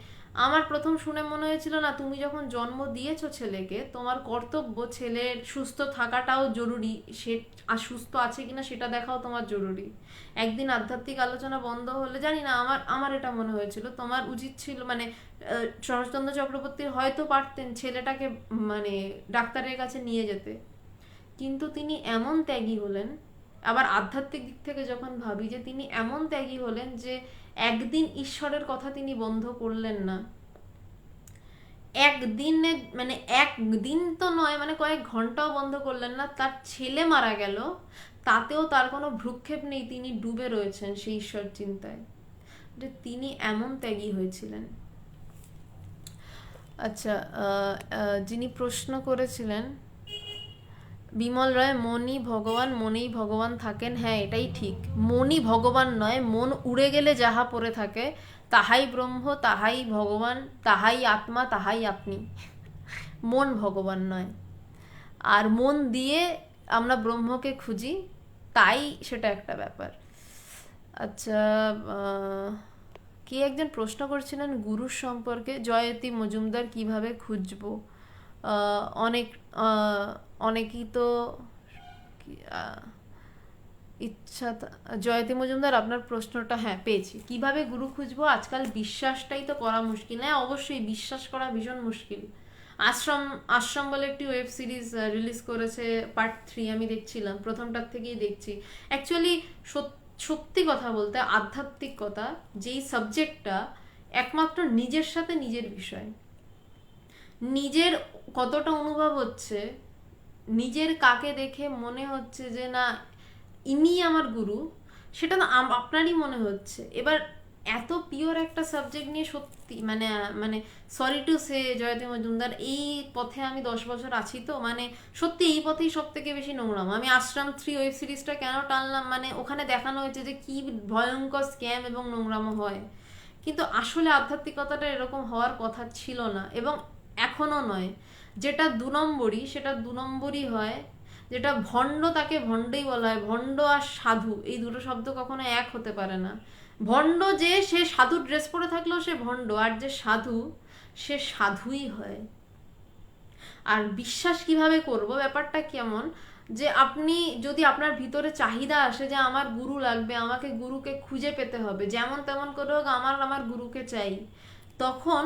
আমার প্রথম শুনে মনে হয়েছিল না, তুমি যখন জন্ম দিয়েছো ছেলেকে, তোমার কর্তব্য ছেলের সুস্থ থাকাটাও জরুরি, সে আর সুস্থ আছে কিনা সেটা দেখাও তোমার জরুরি। একদিন আধ্যাত্মিক আলোচনা বন্ধ হলে, জানি না, আমার আমার এটা মনে হয়েছিল তোমার উচিত ছিল, মানে শরৎচন্দ্র চক্রবর্তী হয়তো পারতেন ছেলেটাকে মানে ডাক্তারের কাছে নিয়ে যেতে, কিন্তু তিনি এমন ত্যাগী হলেন। আবার আধ্যাত্মিক দিক থেকে যখন ভাবি, যে তিনি এমন ত্যাগী হলেন যে একদিন ঈশ্বরের কথা তিনি বন্ধ করলেন না। একদিনে, মানে একদিন তো নয়, মানে কয়েক ঘন্টাও বন্ধ করলেন না। তার ছেলে মারা গেল, তাতেও তার কোনো ভ্রুক্ষেপ নেই, তিনি ডুবে রয়েছেন সেই ঈশ্বর চিন্তায়, যে তিনি এমন ত্যাগী হয়েছিলেন। আচ্ছা, যিনি প্রশ্ন করেছিলেন বিমল রায়, মনই ভগবান, মনেই ভগবান থাকেন। হ্যাঁ, এটাই ঠিক। মনই ভগবান নয়, মন উড়ে গেলে যাহা পড়ে থাকে তাহাই ব্রহ্ম, তাহাই ভগবান, তাহাই আত্মা, তাহাই আপনি। মন ভগবান নয়। আর মন দিয়ে আমরা ব্রহ্মকে খুঁজি, তাই সেটা একটা ব্যাপার। আচ্ছা, কি একজন প্রশ্ন করছিলেন গুরুর সম্পর্কে, জয়তী মজুমদার, কিভাবে খুঁজবো? অনেক অনেকেই তো ইচ্ছা। জয়তী মজুমদার, আপনার প্রশ্নটা হ্যাঁ পেয়েছি। কিভাবে গুরু খুঁজবো? আজকাল বিশ্বাসটাই তো করা মুশকিল। হ্যাঁ, অবশ্যই বিশ্বাস করা ভীষণ মুশকিল। আশ্রম আশ্রম বলে একটি ওয়েব সিরিজ রিলিজ করেছে, পার্ট 3 আমি দেখছিলাম, প্রথমটার থেকেই দেখছি। অ্যাকচুয়ালি সত্যি কথা বলতে আধ্যাত্মিকতা যেই সাবজেক্টটা, একমাত্র নিজের সাথে নিজের বিষয়। নিজের কতটা অনুভব হচ্ছে, নিজের কাকে দেখে মনে হচ্ছে যে না ইনি আমার গুরু, সেটা না আপনারই মনে হচ্ছে। এবার এত পিওর একটা সাবজেক্ট নিয়ে সত্যি মানে মানে sorry to say Jayati Majumdar, এই পথে আমি 10 বছর আছি, তো মানে সত্যি এই পথেই সব থেকে বেশি নোংরাম। আমি আশ্রম 3 ওয়েব সিরিজটা কেন টানলাম, মানে ওখানে দেখানো হয়েছে যে কি ভয়ঙ্কর স্ক্যাম এবং নোংরামো হয়, কিন্তু আসলে আধ্যাত্মিকতাটা এরকম হওয়ার কথা ছিল না, এবং এখনো নয়। যেটা 2 নম্বরই সেটা 2 নম্বরই হয়, যেটা ভণ্ড তাকে ভণ্ডই বলা হয়। ভণ্ড আর সাধু এই দুটো শব্দ কখনো এক হতে পারে না। ভণ্ড যে সে সাধু ড্রেস পরে থাকলেও সে ভণ্ড, আর যে সাধু সে সাধুই হয়। আর বিশ্বাস কিভাবে করব, ব্যাপারটা কেমন, যে আপনি যদি আপনার ভিতরে চাহিদা আসে যে আমার গুরু লাগবে, আমাকে গুরুকে খুঁজে পেতে হবে, যেমন তেমন করে হোক আমার আমার গুরুকে চাই, তখন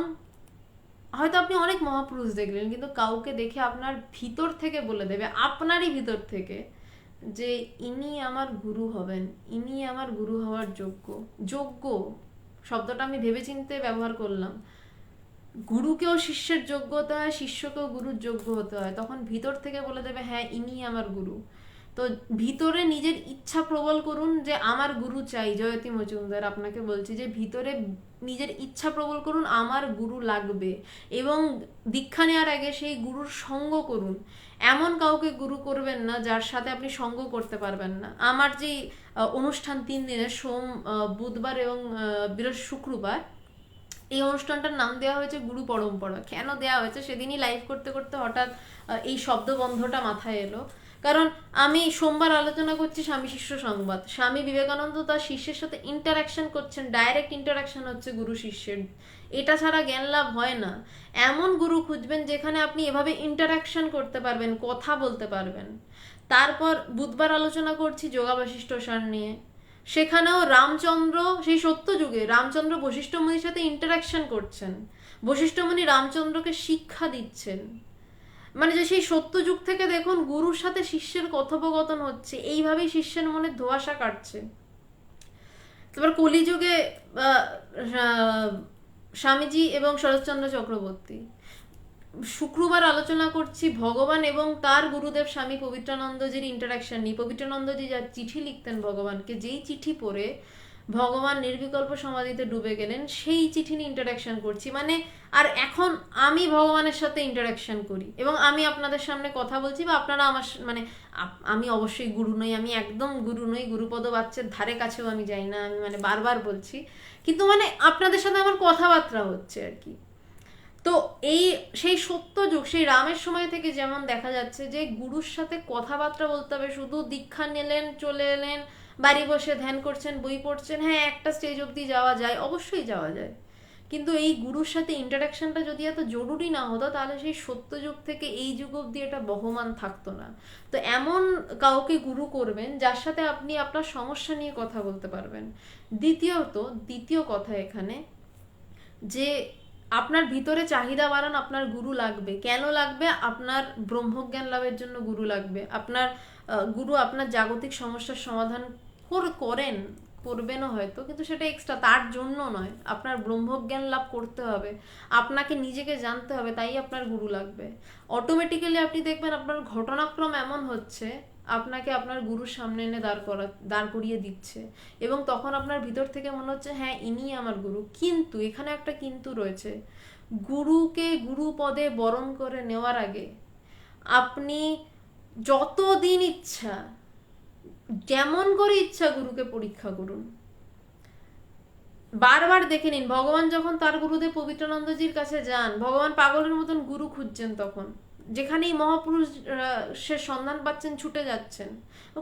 হয়তো আপনি অনেক মহাপুরুষ দেখলেন, কিন্তু কাউকে দেখে আপনার ভিতর থেকে বলে দেবে, আপনারই ভিতর থেকে, যে ইনি আমার গুরু হবেন, ইনি আমার গুরু হওয়ার যোগ্য। যোগ্য শব্দটা আমি ভেবেচিন্তে ব্যবহার করলাম। গুরুকেও শিষ্যের যোগ্য হতে হয়, শিষ্যকেও গুরুর যোগ্য হতে হয়। তখন ভিতর থেকে বলে দেবে হ্যাঁ ইনি আমার গুরু। তো ভিতরে নিজের ইচ্ছা প্রবল করুন যে আমার গুরু চাই। জয়তী মজুমদার, আপনাকে বলছি যে ভিতরে নিজের ইচ্ছা প্রবল করুন আমার গুরু লাগবে, এবং দীক্ষা নেওয়ার আগে সেই গুরুর সঙ্গ করুন। এমন কাউকে গুরু করবেন না যার সাথে আপনি সঙ্গ করতে পারবেন না। আমার যে অনুষ্ঠান 3 দিনের, সোম, বুধবার এবং শুক্রবার, এই অনুষ্ঠানটার নাম দেওয়া হয়েছে গুরু পরম্পরা। কেন দেওয়া হয়েছে, সেদিনই লাইভ করতে করতে হঠাৎ এই শব্দবন্ধটা মাথায় এলো। কারণ আমি সোমবার আলোচনা করছি স্বামী শিষ্য সংবাদ, স্বামী বিবেকানন্দ তার শিষ্যের সাথে ইন্টারাকশন করছেন, ডাইরেক্ট ইন্টারাকশন হচ্ছে গুরু শিষ্যের, এটা ছাড়া জ্ঞান লাভ হয় না। এমন গুরু খুঁজবেন যেখানে আপনি এভাবে ইন্টারাকশন করতে পারবেন, কথা বলতে পারবেন। তারপর বুধবার আলোচনা করছি যোগা বশিষ্ঠ সার নিয়ে, সেখানেও রামচন্দ্র, সেই সত্য যুগে রামচন্দ্র বশিষ্ঠ মুনির সাথে ইন্টারাকশন করছেন, বশিষ্ঠ মুনি রামচন্দ্রকে শিক্ষা দিচ্ছেন। মানে যে সেই সত্য যুগ থেকে দেখুন গুরুর সাথে শিষ্যের কথোপকথন হচ্ছে, এইভাবেই শিষ্যের মনে ধোঁয়াশা কাটছে। তারপর কলিযুগে স্বামীজি এবং শরৎচন্দ্র চক্রবর্তী। শুক্রবার আলোচনা করছি ভগবান এবং তার গুরুদেব স্বামী পবিত্রানন্দজির ইন্টারাকশন নিয়ে। পবিত্রানন্দজি যার চিঠি লিখতেন ভগবানকে, যেই চিঠি পড়ে ভগবান নির্বিকল্প সমাধিতে ডুবে গেলেন, সেই চিঠি নিয়ে ইন্টারাকশন করছি। মানে আর এখন আমি ভগবানের সাথে ইন্টারাকশন করি, এবং আমি আপনাদের সামনে কথা বলছি, বা আপনারা আমার মানে আমি অবশ্যই গুরু নই, আমি একদম গুরু নই, গুরুপদ বাচ্চার ধারে কাছেও আমি যাই না, আমি মানে বারবার বলছি, কিন্তু মানে আপনাদের সাথে আমার কথাবার্তা হচ্ছে আর কি। তো এই সেই সত্য যুগ, সেই রামের সময় থেকে যেমন দেখা যাচ্ছে যে গুরুর সাথে কথাবার্তা বলতে হবে। শুধু দীক্ষা নিলেন, চলে এলেন, বাড়ি বসে ধ্যান করছেন, বই পড়ছেন, হ্যাঁ একটা স্টেজ অবধি যাওয়া যায়, অবশ্যই যাওয়া যায়, কিন্তু এই গুরুর সাথে ইন্টারাকশনটা যদি এত জরুরি না হতো তাহলে সেই সত্যযুগ থেকে এই যুগ অবধি এটা বহমান থাকতো না। তো এমন কাউকে গুরু করবেন যার সাথে আপনি আপনার সমস্যা নিয়ে কথা বলতে পারবেন। দ্বিতীয় কথা এখানে, যে আপনার ভিতরে চাহিদা বাড়ান, আপনার গুরু লাগবে। কেন লাগবে? আপনার ব্রহ্মজ্ঞান লাভের জন্য গুরু লাগবে। আপনার গুরু আপনার জাগতিক সমস্যার সমাধান করেন, করবেনও হয়তো, কিন্তু সেটা এক্সট্রা, তার জন্য নয়। আপনার ব্রহ্মজ্ঞান লাভ করতে হবে, আপনাকে নিজেকে জানতে হবে, তাই আপনার গুরু লাগবে। অটোমেটিক্যালি আপনি দেখবেন আপনার ঘটনাক্রম এমন হচ্ছে আপনাকে আপনার গুরুর সামনে এনে দাঁড় করিয়ে দিচ্ছে, এবং তখন আপনার ভিতর থেকে মনে হচ্ছে হ্যাঁ ইনি আমার গুরু। কিন্তু এখানে একটা কিন্তু রয়েছে, গুরুকে গুরু পদে বরণ করে নেওয়ার আগে আপনি যতদিন ইচ্ছা, যেমন করে ইচ্ছা গুরুকে পরীক্ষা করুন, বারবার দেখে নিন। ভগবান যখন তার গুরুদেব পবিত্রানন্দজির কাছে যান, ভগবান পাগলের মতন গুরু খুঁজছেন, তখন যেখানেই মহাপুরুষের সন্ধান পাচ্ছেন ছুটে যাচ্ছেন,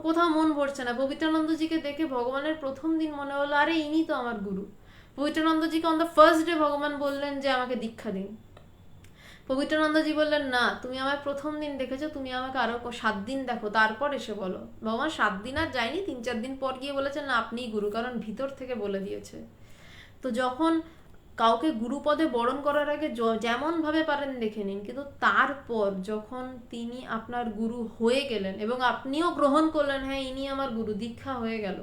কোথাও মন ভরছে না। পবিত্রানন্দজিকে দেখে ভগবানের প্রথম দিন মনে হলো আরে ইনি তো আমার গুরু। পবিত্রানন্দজিকে অন দ্য ফার্স্ট ডে ভগবান বললেন যে আমাকে দীক্ষা দিন। পবিত্রানন্দজি বললেন না, তুমি আমায় প্রথম দিন দেখেছো, তুমি আমাকে আরো 7 দিন দেখো, তারপর এসে বলো। ভগবান 7 দিন আর যায়নি, 3-4 দিন পর গিয়ে বলেছেন না আপনিই গুরু, কারণ ভিতর থেকে বলে দিয়েছে। তো যখন কাউকে গুরুপদে বরণ করার আগে যেমন ভাবে পারেন দেখে নিন, কিন্তু তারপর যখন তিনি আপনার গুরু হয়ে গেলেন এবং আপনিও গ্রহণ করলেন হ্যাঁ ইনি আমার গুরু, দীক্ষা হয়ে গেল,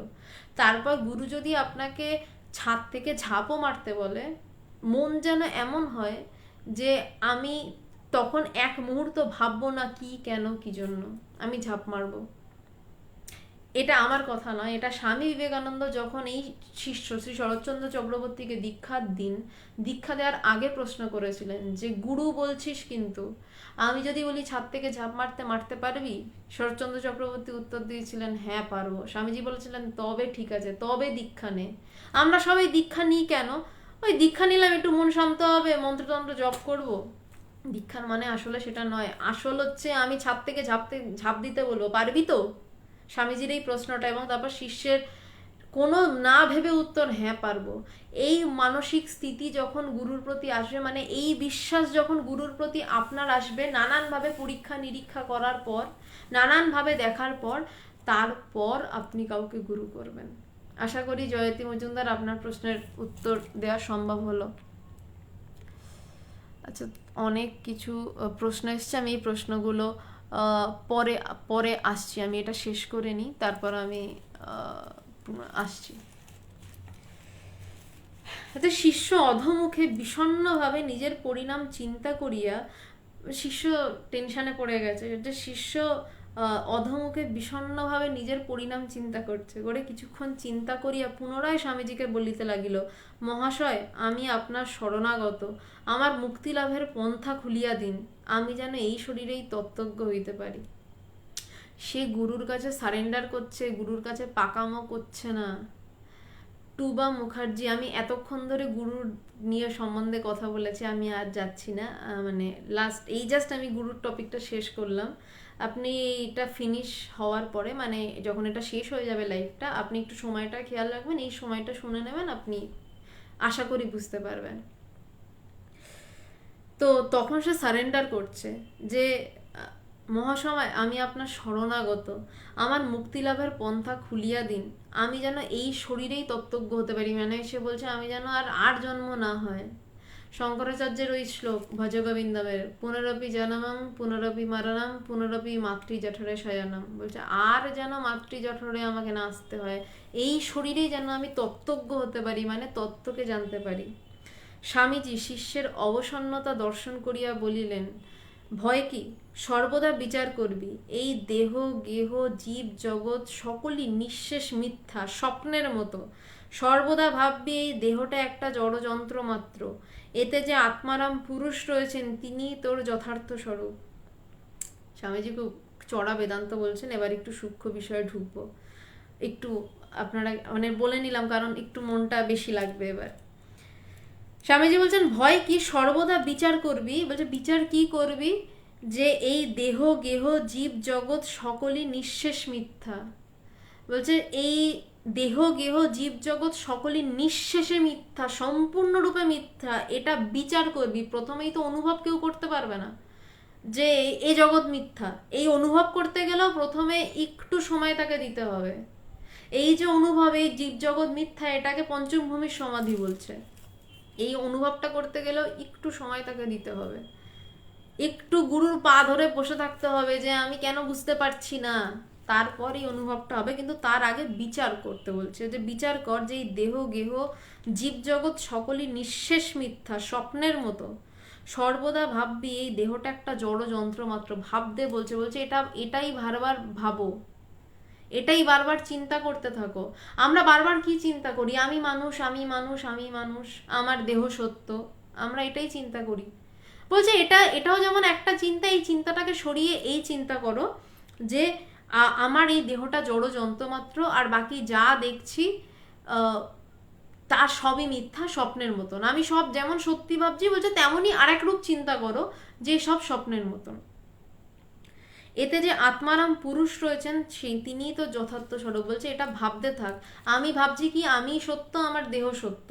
তারপর গুরু যদি আপনাকে ছাদ থেকে ঝাঁপও মারতে বলে, মন যেন এমন হয় যে আমি তখন এক মুহূর্ত ভাববো না কি, কেন, কি জন্য আমি ঝাঁপ মারবো। এটা আমার কথা নয়, এটা স্বামী বিবেকানন্দ যখন এই শিষ্য শ্রী শরৎচন্দ্র চক্রবর্তীকে দীক্ষা দেওয়ার আগে প্রশ্ন করেছিলেন যে গুরু বলছিস, কিন্তু আমি যদি বলি ছাদ থেকে ঝাঁপ মারতে পারবি? শরৎচন্দ্র চক্রবর্তী উত্তর দিয়েছিলেন হ্যাঁ পারবো। স্বামীজি বলেছিলেন তবে ঠিক আছে, তবে দীক্ষা নে। আমরা সবাই দীক্ষা নিই কেন? ওই দীক্ষা নিলাম একটু মন শান্ত হবে, মন্ত্রতন্ত্র জপ করব। দীক্ষার মানে আসলে সেটা নয়। আসল হচ্ছে আমি ছাদ থেকে ঝাঁপ দিতে বলবো, পারবি তো? স্বামীজির এই প্রশ্নটা, এবং তারপর শিষ্যের কোনো না ভেবে উত্তর হ্যাঁ পারবো। এই মানসিক স্থিতি যখন গুরুর প্রতি আসবে, মানে এই বিশ্বাস যখন গুরুর প্রতি আপনার আসবে, নানানভাবে পরীক্ষা নিরীক্ষা করার পর, নানানভাবে দেখার পর, তারপর আপনি কাউকে গুরু করবেন। আশা করি জয়তী মজুমদার আপনার প্রশ্নের উত্তর দেওয়া সম্ভব হলো। আচ্ছা, অনেক কিছু প্রশ্ন এসছে, আমি এই প্রশ্নগুলো পরে পরে আসছি, আমি এটা শেষ করে নিই, তারপর আমি আসছি। এতে শিষ্য অধমুখে বিষণ্ণভাবে নিজের পরিণাম চিন্তা করিয়া, শিষ্য টেনশনে পড়ে গেছে, যে শিষ্য অধমুখে বিষণ্ণভাবে নিজের পরিণাম চিন্তা করছে, করে কিছুক্ষণ চিন্তা করিয়া পুনরায় স্বামীজিকে বলিতে লাগিল, মহাশয় আমি আপনার শরণাগত, আমার মুক্তি লাভের পন্থা খুলিয়া দিন, আমি যেন এই শরীরেই তত্ত্বজ্ঞ হইতে পারি। সে গুরুর কাছে সারেন্ডার করছে, গুরুর কাছে পাকামো করছে না। টুবা মুখার্জি, আমি এতক্ষণ ধরে গুরুর নিয়ে সম্বন্ধে কথা বলেছি, আমি আর যাচ্ছি না, মানে জাস্ট আমি গুরুর টপিকটা শেষ করলাম। আপনি এটা ফিনিশ হওয়ার পরে, মানে যখন এটা শেষ হয়ে যাবে লাইভটা, আপনি একটু সময়টা খেয়াল রাখবেন, এই সময়টা শুনে নেবেন, আপনি আশা করি বুঝতে পারবেন। তো তখন সে সারেন্ডার করছে যে মহাশয় আমি আপনার শরণাগত, আমার মুক্তি লাভের পন্থা খুলিয়া দিন, আমি যেন এই শরীরেই তত্ত্বজ্ঞ হতে পারি। মানে সে বলছে আমি যেন আর জন্ম না হয়। শঙ্করাচার্যের ওই শ্লোক ভজগোবিন্দমের, পুনরপি জনমং পুনরপি মরণম পুনরপি মাতৃ জঠরে শয়নম, বলছে আর যেন মাতৃ জঠরে আমাকে না আসতে হয়, এই শরীরেই যেন আমি তত্ত্বজ্ঞ হতে পারি, মানে তত্ত্বকে জানতে পারি। স্বামীজি শিষ্যের অবসন্নতা দর্শন করিয়া বলিলেন, ভয় কি, সর্বদা বিচার করবি, এই দেহ গেহ জীব জগৎ সকলই নিঃশেষ মিথ্যা, স্বপ্নের মতো। সর্বদা ভাববি এই দেহটা একটা জড়যন্ত্র মাত্র, এতে যে আত্মারাম পুরুষ রয়েছেন তিনি তোর যথার্থ স্বরূপ। স্বামীজি খুব চড়া বেদান্ত বলছেন, এবার একটু সূক্ষ্ম বিষয়ে ঢুকবো। একটু আপনারা মানে বলে নিলাম, কারণ একটু মনটা বেশি লাগবে এবার। স্বামীজি বলছেন ভয় কি, সর্বদা বিচার করবি। বলছে বিচার কি করবি? যে এই দেহ গেহ জীব জগৎ সকলই নিঃশেষ মিথ্যা। বলছে এই দেহ গেহ জীব জগৎ সকলই নিঃশেষে মিথ্যা, সম্পূর্ণরূপে মিথ্যা, এটা বিচার করবি। প্রথমেই তো অনুভব কেউ করতে পারবে না যে এই জগৎ মিথ্যা। এই অনুভব করতে গেলেও প্রথমে একটু সময় তাকে দিতে হবে। এই যে অনুভব, এই জীব জগৎ মিথ্যা, এটাকে পঞ্চম ভূমির সমাধি বলছে। এই অনুভবটা করতে গেলেও একটু সময় তাকে দিতে হবে, একটু গুরুর পা ধরে বসে থাকতে হবে যে আমি কেন বুঝতে পারছি না, তারপরই অনুভবটা হবে। কিন্তু তার আগে বিচার করতে বলছে, যে বিচার কর যে এই দেহ গেহ জীব জগৎ সকলই নিঃশেষ মিথ্যা, স্বপ্নের মতো। সর্বদা ভাববি এই দেহটা একটা জড় যন্ত্র মাত্র। ভাবতে বলছে, বলছে এটাই বারবার ভাবো, এটাই বারবার চিন্তা করতে থাকো। আমরা বারবার কি চিন্তা করি? আমি মানুষ, আমি মানুষ, আমি মানুষ, আমার দেহ সত্য, আমরা এটাই চিন্তা করি। বলছে এটাও যেমন একটা চিন্তা, এই চিন্তাটাকে সরিয়ে এই চিন্তা করো যে আমার এই দেহটা জড় যন্ত্র মাত্র, আর বাকি যা দেখছি তা সবই মিথ্যা, স্বপ্নের মতন। আমি সব যেমন সত্যি ভাবছি, বলছে তেমনই আরেক রূপ চিন্তা করো যে সব স্বপ্নের মতন। এতে যে আত্মারাম পুরুষ রয়েছেন সেই তিনিই তো যথার্থ স্বরূপ। বলছে এটা ভাবতে থাক, আমি ভাবছি কি আমি সত্য, আমার দেহ সত্য।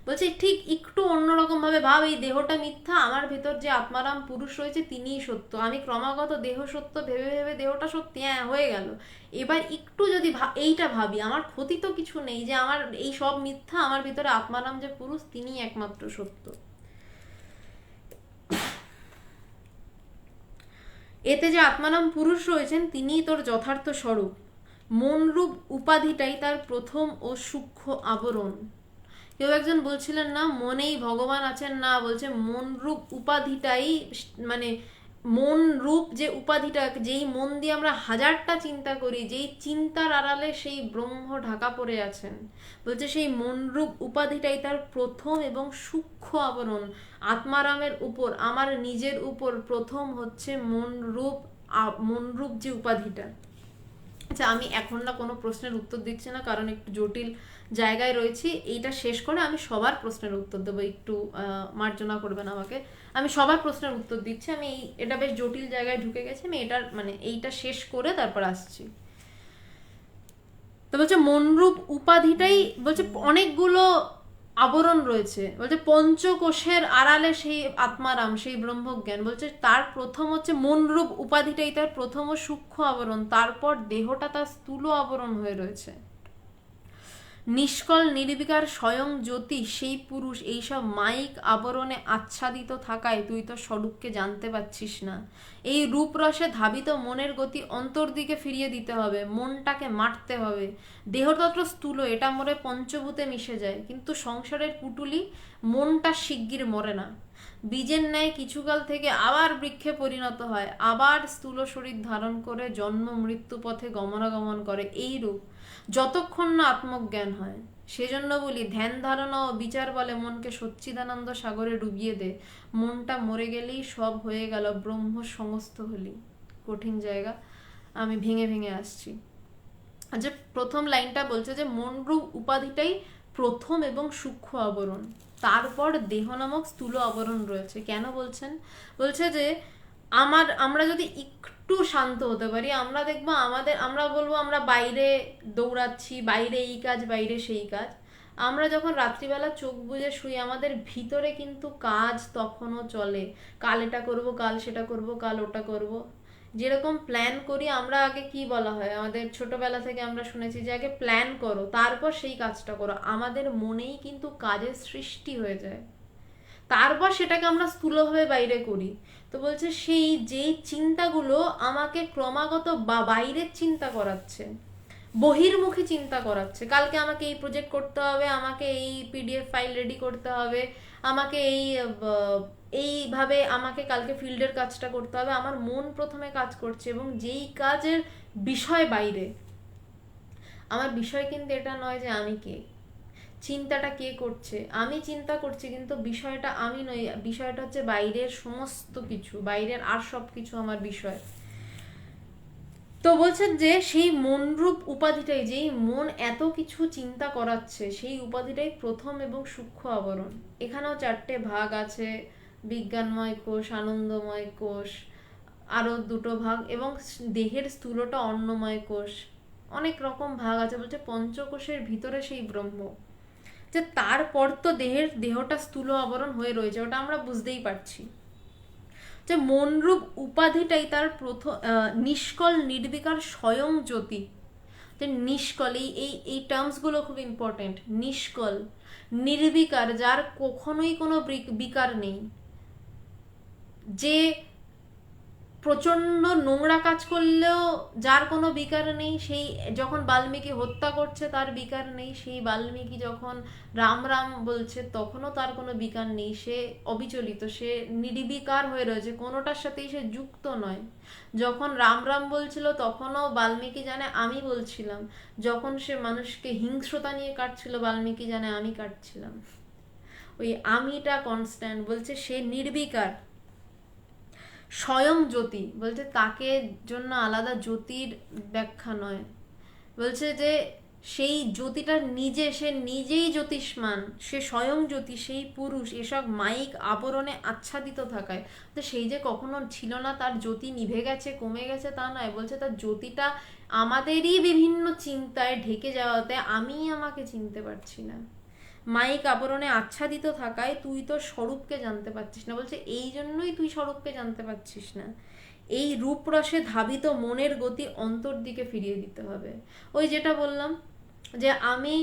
বলছে ঠিক একটু অন্যরকম ভাবে ভাব, এই দেহটা মিথ্যা, আমার ভেতর যে আত্মারাম পুরুষ রয়েছে তিনিই সত্য। আমি ক্রমাগত দেহ সত্য ভেবে ভেবে দেহটা সত্যি, হ্যাঁ হয়ে গেল। এবার একটু যদি এইটা ভাবি, আমার ক্ষতি তো কিছু নেই, যে আমার এই সব মিথ্যা, আমার ভিতরে আত্মারাম যে পুরুষ তিনিই একমাত্র সত্য। এতে যে আত্মারাম পুরুষ রয়েছেন তিনিই তোর যথার্থ স্বরূপ। মনরূপ উপাধিটাই তার প্রথম ও সূক্ষ্ম আবরণ। কেউ একজন বলছিলেন না মনেই ভগবান আছেন, না, বলছে মন রূপ উপাধিটাই, মানে মন রূপ যে উপাধিটা, যেই মন দিয়ে আমরা হাজারটা চিন্তা করি, যেই চিন্তার আড়ালে সেই ব্রহ্ম ঢাকা পড়ে আছেন। বলছে সেই মন রূপ উপাধিটাই তার প্রথম এবং সূক্ষ্ম আবরণ। আত্মারামের উপর, আমার নিজের উপর প্রথম হচ্ছে মন রূপ যে উপাধিটা। আচ্ছা, আমি এখন না কোনো প্রশ্নের উত্তর দিচ্ছি না, কারণ একটু জটিল জায়গায় রয়েছি। এইটা শেষ করে আমি সবার প্রশ্নের উত্তর দেবো, একটু মার্জনা করবেন আমাকে। আমি সবার প্রশ্নের উত্তর দিচ্ছি। আমি এটা বেশ জটিল জায়গায় ঢুকে গেছি, আমি এটার মানে এইটা শেষ করে তারপর আসছি। তো বলছে মনরূপ উপাধিটাই, বলছে অনেকগুলো আবরণ রয়েছে। বলছে পঞ্চকোষের আড়ালে সেই আত্মারাম, সেই ব্রহ্মজ্ঞান। বলছে তার প্রথম হচ্ছে মনরূপ উপাধিটাই তার প্রথম ও সূক্ষ্ম আবরণ, তারপর দেহটা তার স্থূল আবরণ হয়ে রয়েছে। নিষ্কল নির্বিকার স্বয়ং জ্যোতি সেই পুরুষ এইসব মাইক আবরণে আচ্ছাদিত থাকায় তুই তো স্বরূপকে জানতে পারছিস না। এই রূপরসে ধাবিত মনের গতি অন্তর্দিকে ফিরিয়ে দিতে হবে, মনটাকে মারতে হবে। দেহতত্র স্থূল, এটা মরে পঞ্চভূতে মিশে যায়, কিন্তু সংসারের পুটুলি মনটা শিগগির মরে না। বীজের ন্যায় কিছুকাল থেকে আবার বৃক্ষে পরিণত হয়, আবার স্থূল শরীর ধারণ করে জন্ম মৃত্যু পথে গমনাগমন করে। এই রূপ যতক্ষণ না আত্মজ্ঞান হয়। সেজন্য বলি ধ্যান ধারণা ও বিচার বলে মনকে সচ্চিদানন্দ সাগরে ডুবিয়ে দে। মনটা মরে গেলেই সব হয়ে গেল, ব্রহ্ম সমস্ত হলি। কঠিন জায়গা, আমি ভেঙে ভেঙে আসছি। যে প্রথম লাইনটা বলছে যে মনরূপ উপাধিটাই প্রথম এবং সূক্ষ্ম আবরণ, তারপর দেহ নামক স্থূল আবরণ রয়েছে। কেন বলছেন? বলছে যে আমরা যদি একটু শান্ত হতে পারি, আমরা দেখবো আমরা বলবো আমরা বাইরে দৌড়াচ্ছি, বাইরে এই কাজ, বাইরে সেই কাজ। আমরা যখন রাত্রিবেলা চোখ বুজে শুই, আমাদের ভিতরে কিন্তু কাজ তখনও চলে। কাল এটা করব, কাল সেটা করব, কাল ওটা করব। যেরকম প্ল্যান করি আমরা, আগে কি বলা হয় আমাদের ছোটবেলা থেকে আমরা শুনেছি যে আগে প্ল্যান করো তারপর সেই কাজটা করো। আমাদের মনেই কিন্তু কাজের সৃষ্টি হয়ে যায়, তারপর সেটাকে আমরা স্থূলভাবে বাইরে করি। তো বলছে সেই যেই চিন্তাগুলো আমাকে ক্রমাগত বাইরের চিন্তা করাচ্ছে, বহির্মুখী চিন্তা করাচ্ছে, কালকে আমাকে এই প্রজেক্ট করতে হবে, আমাকে এই পিডিএফ ফাইল রেডি করতে হবে, আমাকে এইভাবে আমাকে কালকে ফিল্ডের কাজটা করতে হবে। আমার মন প্রথমে কাজ করছে, এবং যেই কাজের বিষয় বাইরে, আমার বিষয় কিন্তু এটা নয় যে আমি কে, চিন্তাটা কে করছে। আমি চিন্তা করছি কিন্তু বিষয়টা আমি নই, বিষয়টা হচ্ছে বাইরের সমস্ত কিছু, বাইরের আর সব কিছু আমার বিষয়। তো বলছেন যে সেই মনরূপ উপাধিটাই, যেই মন এত কিছু চিন্তা করাচ্ছে, সেই উপাধিটাই প্রথম এবং সূক্ষ্ম আবরণ। এখানেও চারটে ভাগ আছে, বিজ্ঞানময় কোষ, আনন্দময় কোষ, আরো দুটো ভাগ, এবং দেহের স্থূলটা অন্নময় কোষ। অনেক রকম ভাগ আছে, বলছে পঞ্চকোষের ভিতরে সেই ব্রহ্ম, যে তারপর তো দেহটা স্থূল আবরণ হয়ে রয়েছে, ওটা আমরা বুঝতেই পারছি। যে মনরূপ উপাধিটাই তার প্রথম নিষ্কল নির্বিকার স্বয়ং জ্যোতি। যে নিষ্কল, এই টার্মসগুলো খুব ইম্পর্টেন্ট। নিষ্কল, নির্বিকার, যার কখনোই কোনো বিকার নেই, যে প্রচন্ড নোংরা কাজ করলেও যার কোনো বিকার নেই, সেই যখন বাল্মীকি হত্যা করছে তার বিকার নেই, সেই বাল্মীকি যখন রাম রাম বলছে তখনও তার কোনো বিকার নেই, সে অবিচলিত, সে নির্বিকার হয়ে রয়েছে, কোনোটার সাথেই সে যুক্ত নয়। যখন রাম রাম বলছিল তখনও বাল্মীকি জানে আমি বলছিলাম, যখন সে মানুষকে হিংস্রতা নিয়ে কাটছিল বাল্মীকি জানে আমি কাটছিলাম। ওই আমিটা কনস্ট্যান্ট, বলছে সে নির্বিকার স্বয়ং জ্যোতি, বলছে তাকে জন্য আলাদা জ্যোতির ব্যাখ্যা নয়, বলছে যে সেই জ্যোতিটার নিজে, সে নিজেই জ্যোতিষ্মান, সে স্বয়ং জ্যোতি, সেই পুরুষ এসব মাইক আবরণে আচ্ছাদিত থাকায়, তো সেই যে কখনো ছিল না, তার জ্যোতি নিভে গেছে কমে গেছে তা নয়, বলছে তার জ্যোতিটা আমাদেরই বিভিন্ন চিন্তায় ঢেকে যাওয়াতে আমি আমাকে চিনতে পারছি না, মাইক আবরণে আচ্ছাদিত থাকায় তুই তোর স্বরূপকে জানতে পারছিস না, বলছে এই জন্যই তুই স্বরূপকে জানতে পারছিস না। এই রূপরসে ধাবিত মনের গতি অন্তর দিকে ফিরিয়ে দিতে হবে। ওই যেটা বললাম যে আমি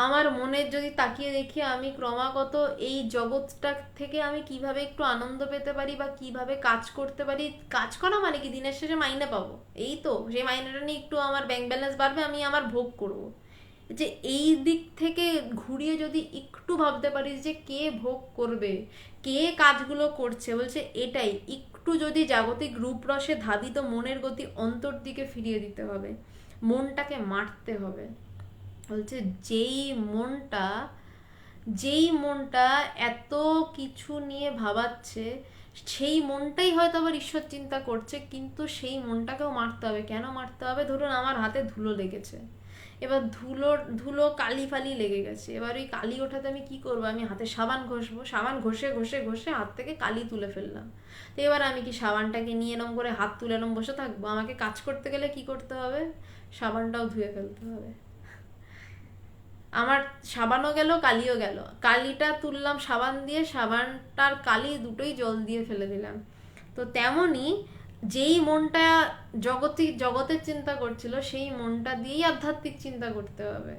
আমার মনের যদি তাকিয়ে দেখি আমি ক্রমাগত এই জগৎটা থেকে আমি কিভাবে একটু আনন্দ পেতে পারি বা কিভাবে কাজ করতে পারি, কাজ করা মানে কি দিনের শেষে মাইনে পাবো, এই তো সেই মাইনেটা নিয়ে একটু আমার ব্যাংক ব্যালেন্স বাড়বে, আমি আমার ভোগ করব, যে এই দিক থেকে ঘুরিয়ে যদি একটু ভাবতে পারিস যে কে ভোগ করবে, কে কাজগুলো করছে, বলছে এটাই একটু যদি জাগতিক রূপরসে ধাবিত মনের গতি অন্তর দিকে ফিরিয়ে দিতে হবে, মনটাকে মারতে হবে। বলছে যেই মনটা এত কিছু নিয়ে ভাবাচ্ছে, সেই মনটাই হয়তো আবার ঈশ্বর চিন্তা করছে, কিন্তু সেই মনটাকেও মারতে হবে। কেন মারতে হবে? ধরুন আমার হাতে ধুলো লেগেছে, এবার ধুলো ধুলো কালি ফালি লেগে গেছে, এবার ওই কালি ওঠাতে আমি কি করবো? আমি হাতে সাবান ঘষবো, সাবান ঘষে ঘষে ঘষে হাত থেকে কালি তুলে ফেললাম। তো এবার আমি কি সাবানটাকে নিয়ে এরম করে হাত তুলে এরম বসে থাকবো? আমাকে কাজ করতে গেলে কি করতে হবে? সাবানটাও ধুয়ে ফেলতে হবে। আমার সাবানও গেল, কালিও গেল, কালিটা তুললাম সাবান দিয়ে, সাবানটার কালি দুটোই জল দিয়ে ফেলে দিলাম। তো তেমনি যেই মনটা জগতের চিন্তা করছিল, সেই মনটা দিয়েই আধ্যাত্মিক চিন্তা করতে হবে।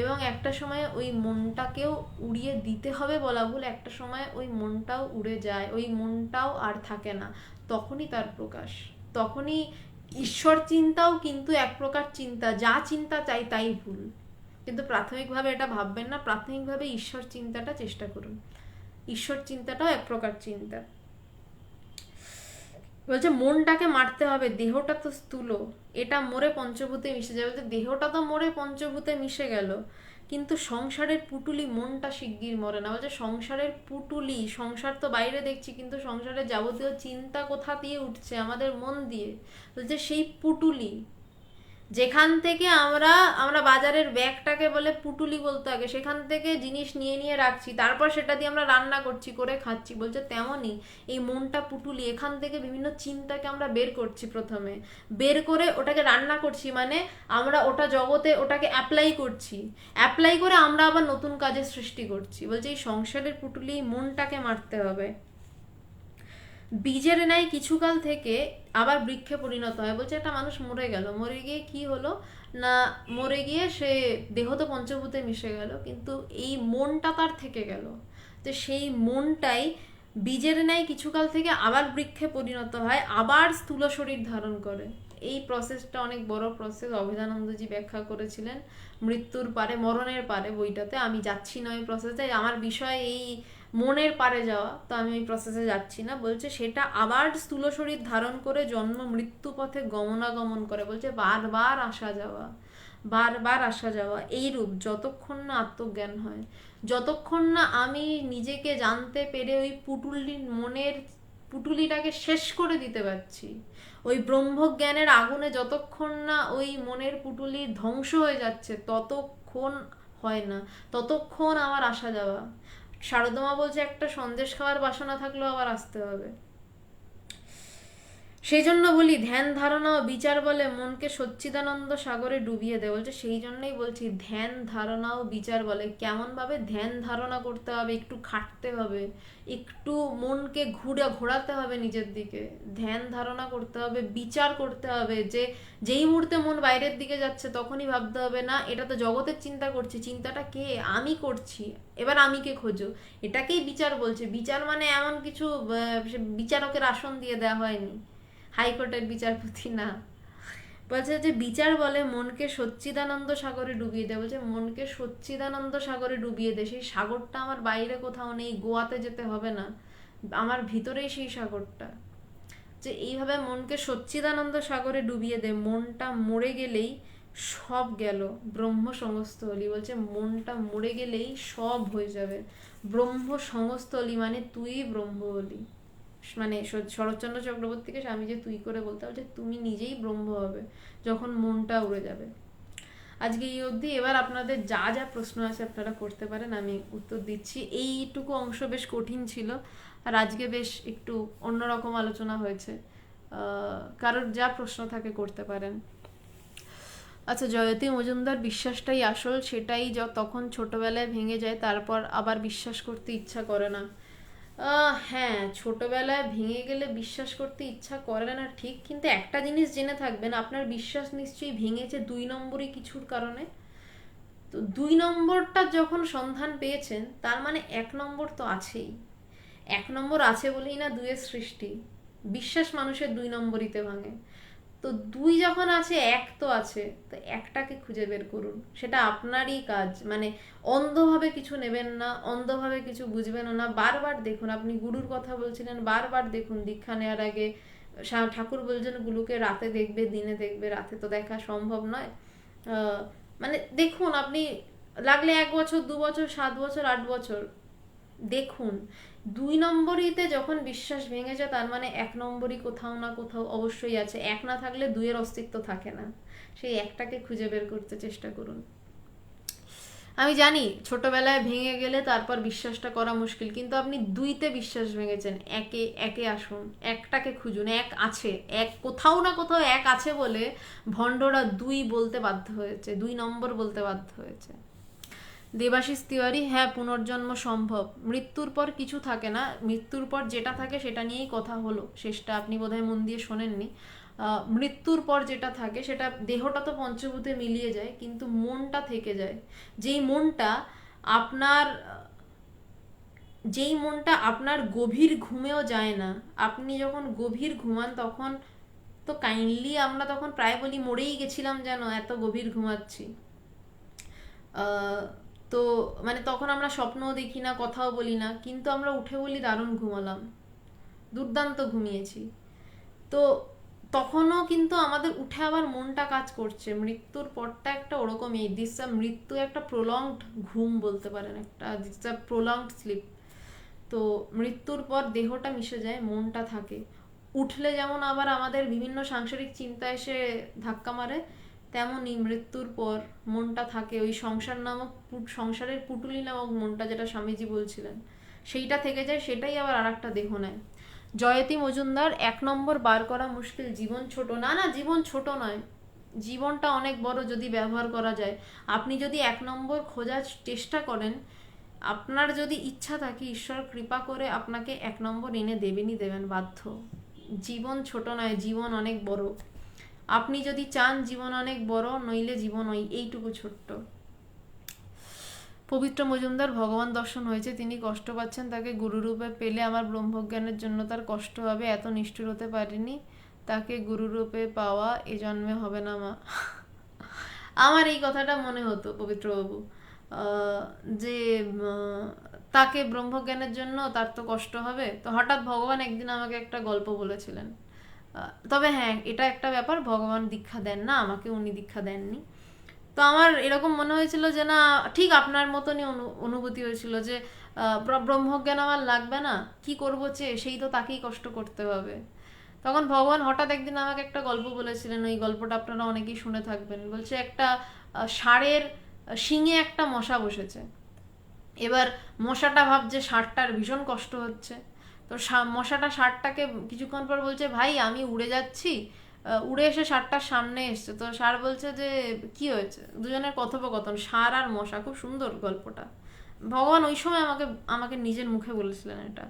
এবং একটা সময় ওই মনটাকেও উড়িয়ে দিতে হবে বলা ভুল, একটা সময় ওই মনটাও উড়ে যায়, ওই মনটাও আর থাকে না, তখনই তার প্রকাশ, তখনই ঈশ্বর চিন্তাও কিন্তু এক প্রকার চিন্তা, যা চিন্তা চাই তাই ভুল। কিন্তু প্রাথমিকভাবে এটা ভাববেন না, প্রাথমিকভাবে ঈশ্বর চিন্তাটা চেষ্টা করুন, ঈশ্বর চিন্তাটাও এক প্রকার চিন্তা। বলছে মনটাকে মারতে হবে, দেহটা তো স্থূল, এটা মরে পঞ্চভূতে মিশে যাবে। দেহটা তো মরে পঞ্চভূতে মিশে গেল, কিন্তু সংসারের পুটুলি মনটা শিগগির মরে না। বলছে সংসারের পুটুলি, সংসার তো বাইরে দেখছি, কিন্তু সংসারের যাবতীয় চিন্তা কোথা দিয়ে উঠছে? আমাদের মন দিয়ে। বলছে সেই পুটুলি যেখান থেকে আমরা আমরা বাজারের ব্যাগটাকে বলে পুটুলি বলতে আগে, সেখান থেকে জিনিস নিয়ে নিয়ে রাখছি, তারপর সেটা দিয়ে আমরা রান্না করছি, করে খাচ্ছি। বলছে তেমনই এই মনটা পুটুলি, এখান থেকে বিভিন্ন চিন্তাকে আমরা বের করছি, প্রথমে বের করে ওটাকে রান্না করছি, মানে আমরা ওটা জগতে ওটাকে অ্যাপ্লাই করছি, অ্যাপ্লাই করে আমরা আবার নতুন কাজের সৃষ্টি করছি। বলছে এই সংসারের পুটুলি মনটাকে মারতে হবে। বীজের ন্যায় কিছুকাল থেকে আবার বৃক্ষে পরিণত হয়। বলছে একটা মানুষ মরে গেল, মরে গিয়ে কি হলো না, মরে গিয়ে সে দেহ তো পঞ্চভূতে মিশে গেল, কিন্তু এই মনটা তার থেকে গেল। তো সেই মনটাই বীজের ন্যায় কিছুকাল থেকে আবার বৃক্ষে পরিণত হয়, আবার স্থূল শরীর ধারণ করে। এই প্রসেসটা অনেক বড় প্রসেস, অভেদানন্দজি ব্যাখ্যা করেছিলেন মৃত্যুর পারে, মরণের পারে বইটাতে। আমি যাচ্ছি না ওই প্রসেসে, আমার বিষয় এই মনের পারে যাওয়া, তো আমি ওই প্রসেসে যাচ্ছি না। বলছে সেটা আবার স্থূল শরীর ধারণ করে জন্ম মৃত্যু পথে গমনাগমন করে। বলছে বারবার আসা যাওয়া, বারবার আসা যাওয়া, এইরূপ যতক্ষণ না আত্মজ্ঞান হয়, যতক্ষণ না আমি নিজেকে জানতে পেরে ওই পুটুলিটাকে শেষ করে দিতে পারছি, ওই ব্রহ্মজ্ঞানের আগুনে যতক্ষণ না ওই মনের পুটুলি ধ্বংস হয়ে যাচ্ছে, ততক্ষণ হয় না, ততক্ষণ আমার আসা যাওয়া। সারদমা বলছে একটা সন্দেশ খাওয়ার বাসনা থাকলেও আবার আসতে হবে। সেই জন্য বলি ধ্যান ধারণা ও বিচার বলে মনকে সচ্চিদানন্দ সাগরে ডুবিয়ে দেয়। বলছে সেই জন্যই বলছি ধ্যান ধারণা ও বিচার বলে। কেমন ভাবে ধ্যান ধারণা করতে হবে, একটু খাটতে হবে, একটু মনকে ঘোরাতে হবে নিজের দিকে, ধ্যান ধারণা করতে হবে, বিচার করতে হবে। যে যেই মুহূর্তে মন বাইরের দিকে যাচ্ছে তখনই ভাবতে হবে না এটা তো জগতের চিন্তা করছি, চিন্তাটা কে, আমি করছি, এবার আমিকে খোঁজো। এটাকেই বিচার বলছে। বিচার মানে এমন কিছু বিচারকের আসন দিয়ে দেওয়া হয়নি, হাইকোর্টের বিচারপতি না। বলছে যে বিচার বলে মনকে সচ্চিদানন্দ সাগরে ডুবিয়ে দেয়। বলছে মনকে সচ্চিদানন্দ সাগরে ডুবিয়ে দেয়। সেই সাগরটা আমার বাইরে কোথাও নেই, গোয়াতে যেতে হবে না, আমার ভিতরেই সেই সাগরটা। যে এইভাবে মনকে সচ্চিদানন্দ সাগরে ডুবিয়ে দে, মনটা মরে গেলেই সব গেল, ব্রহ্ম সমস্ত হলি। বলছে মনটা মরে গেলেই সব হয়ে যাবে, ব্রহ্ম সমস্ত হলি মানে তুই ব্রহ্ম হলি। মানে শরৎচন্দ্র চক্রবর্তীকে স্বামী যে তুই করে বলতে হবে যে তুমি নিজেই ব্রহ্ম হবে যখন মনটা উড়ে যাবে। আজকে এই অবধি। এবার আপনাদের যা যা প্রশ্ন আছে আপনারা করতে পারেন, আমি উত্তর দিচ্ছি। এইটুকু অংশ বেশ কঠিন ছিল, আর আজকে বেশ একটু অন্যরকম আলোচনা হয়েছে। কারোর যা প্রশ্ন থাকে করতে পারেন। আচ্ছা, জয়তী মজুমদার বিশ্বাসটাই আসল, সেটাই তখন ছোটবেলায় ভেঙে যায়, তারপর আবার বিশ্বাস করতে ইচ্ছা করে না। হ্যাঁ, ছোটবেলায় ভেঙে গেলে বিশ্বাস করতে ইচ্ছা করে না ঠিক, কিন্তু একটা জিনিস জেনে থাকবেন, আপনার বিশ্বাস নিশ্চয়ই ভেঙেছে 2 নম্বরই কিছুর কারণে। তো 2 নম্বরটা যখন সন্ধান পেয়েছেন তার মানে 1 নম্বর তো আছেই। 1 নম্বর আছে বলেই না 2-এর সৃষ্টি। বিশ্বাস মানুষের 2 নম্বরিতে ভাঙে। তো 2 যখন আছে 1 তো আছে, তো একটাকে খুঁজে বের করুন, সেটা আপনারই কাজ। মানে অন্ধভাবে কিছু নেবেন না, অন্ধভাবে কিছু বুঝবেন না, বারবার দেখুন। আপনি গুরুর কথা বলছিলেন, বারবার দেখুন। দীক্ষা নেওয়ার আগে ঠাকুর বলছেন গুরুকে রাতে দেখবে, দিনে দেখবে, রাতে তো দেখা সম্ভব নয়। মানে দেখুন, আপনি লাগলে 1 বছর, 2 বছর, 7 বছর, 8 বছর দেখুন। 2 নম্বরইতে যখন বিশ্বাস ভেঙে যায় তার মানে 1 নম্বরই কোথাও না কোথাও অবশ্যই আছে। 1 না থাকলে 2-এর অস্তিত্ব থাকে না। সেই একটাকে খুঁজে বের করতে চেষ্টা করুন। আমি জানি ছোটবেলায় ভেঙে গেলে তারপর বিশ্বাসটা করা মুশকিল, কিন্তু আপনি 2-তে বিশ্বাস ভেঙেছেন, একে একে আসুন, একটাকে খুঁজুন। 1 আছে, কোথাও না কোথাও 1 আছে বলে ভণ্ডরা 2 বলতে বাধ্য হয়েছে, 2 নম্বর বলতে বাধ্য হয়েছে। দেবাশিস তিওয়ারি, হ্যাঁ পুনর্জন্ম সম্ভব, মৃত্যুর পর কিছু থাকে না, মৃত্যুর পর যেটা থাকে সেটা নিয়েই কথা হলো, শেষটা আপনি বোধহয় মন দিয়ে শোনেননি। মৃত্যুর পর যেটা থাকে সেটা, দেহটা তো পঞ্চভূতে মিলিয়ে যায় কিন্তু মনটা থেকে যায়। যেই মনটা আপনার যেই মনটা আপনার গভীর ঘুমেও যায় না, আপনি যখন গভীর ঘুমান তখন তো কাইন্ডলি আমরা তখন প্রায় বলি মরেই গেছিলাম যেন, এত গভীর ঘুমাচ্ছি। তো মানে তখন আমরা স্বপ্নও দেখি না, কথাও বলি না, কিন্তু আমরা উঠে বলি দারুণ ঘুমালাম, দুর্দান্ত ঘুমিয়েছি। তো তখনও কিন্তু আমাদের উঠে আবার মনটা কাজ করছে। মৃত্যুর পরটা একটা ওরকমই, মৃত্যু একটা প্রলংড ঘুম বলতে পারেন, একটা দিস আ প্রলংড স্লিপ। তো মৃত্যুর পর দেহটা মিশে যায়, মনটা থাকে। উঠলে যেমন আবার আমাদের বিভিন্ন সাংসারিক চিন্তা এসে ধাক্কা মারে, তেমনই মৃত্যুর পর মনটা থাকে, ওই সংসারের পুটুলি নামক মনটা, যেটা স্বামীজি বলছিলেন, সেইটা থেকে যায়, সেটাই আবার আর একটা দেহ নেয়। জয়তী মজুমদার, 1 নম্বর বার করা মুশকিল, জীবন ছোট। না না, জীবন ছোট নয়, জীবনটা অনেক বড় যদি ব্যবহার করা যায়। আপনি যদি 1 নম্বর খোঁজার চেষ্টা করেন, আপনার যদি ইচ্ছা থাকে, ঈশ্বর কৃপা করে আপনাকে 1 নম্বর এনে দেবেনই দেবেন, বাধ্য। জীবন ছোট নয়, জীবন অনেক বড়। আপনি যদি চান জীবন অনেক বড়, নইলে জীবন এইটুকু ছোট্ট। পবিত্র মজুমদার, ভগবান দর্শন হয়েছে, তিনি কষ্ট পাচ্ছেন, তাকে গুরুরূপে পেলে আমার ব্রহ্মজ্ঞানের জন্য তার কষ্ট হবে, এত নিষ্ঠুর হতে পারিনি, তাকে গুরুরূপে পাওয়া এ জন্মে হবে না মা। আমার এই কথাটা মনে হতো পবিত্রবাবু, যে তাকে ব্রহ্মজ্ঞানের জন্য তার তো কষ্ট হবে। তো হঠাৎ ভগবান একদিন আমাকে একটা গল্প বলেছিলেন। তবে হ্যাঁ, এটা একটা ব্যাপার, ভগবান দীক্ষা দেন না, আমাকে উনি দীক্ষা দেননি। তো আমার এরকম মনে হয়েছিল যে না, ঠিক আপনার মতনই অনুভূতি হয়েছিল যে ব্রহ্মজ্ঞান আমার লাগবে না, কি করবো চেয়ে, সেই তো তাকেই কষ্ট করতে হবে। তখন ভগবান হঠাৎ একদিন আমাকে একটা গল্প বলেছিলেন, ওই গল্পটা আপনারা অনেকেই শুনে থাকবেন। বলছে একটা ষাঁড়ের শিঙে একটা মশা বসেছে। এবার মশাটা ভাবছে ষাঁড়টার ভীষণ কষ্ট হচ্ছে, তো মশাটা ষাঁড়টাকে কিছুক্ষণ পর বলছে, ভাই আমি উড়ে যাচ্ছি। উড়ে এসে ষাঁড়টার সামনে এসছে, তো ষাঁড় বলছে যে কি হয়েছে, দুজনের কথোপকথন, ষাঁড় আর মশা, খুব সুন্দর গল্পটা। ভগবান ওই সময় আমাকে আমাকে নিজের মুখে বলেছিলেন এটা।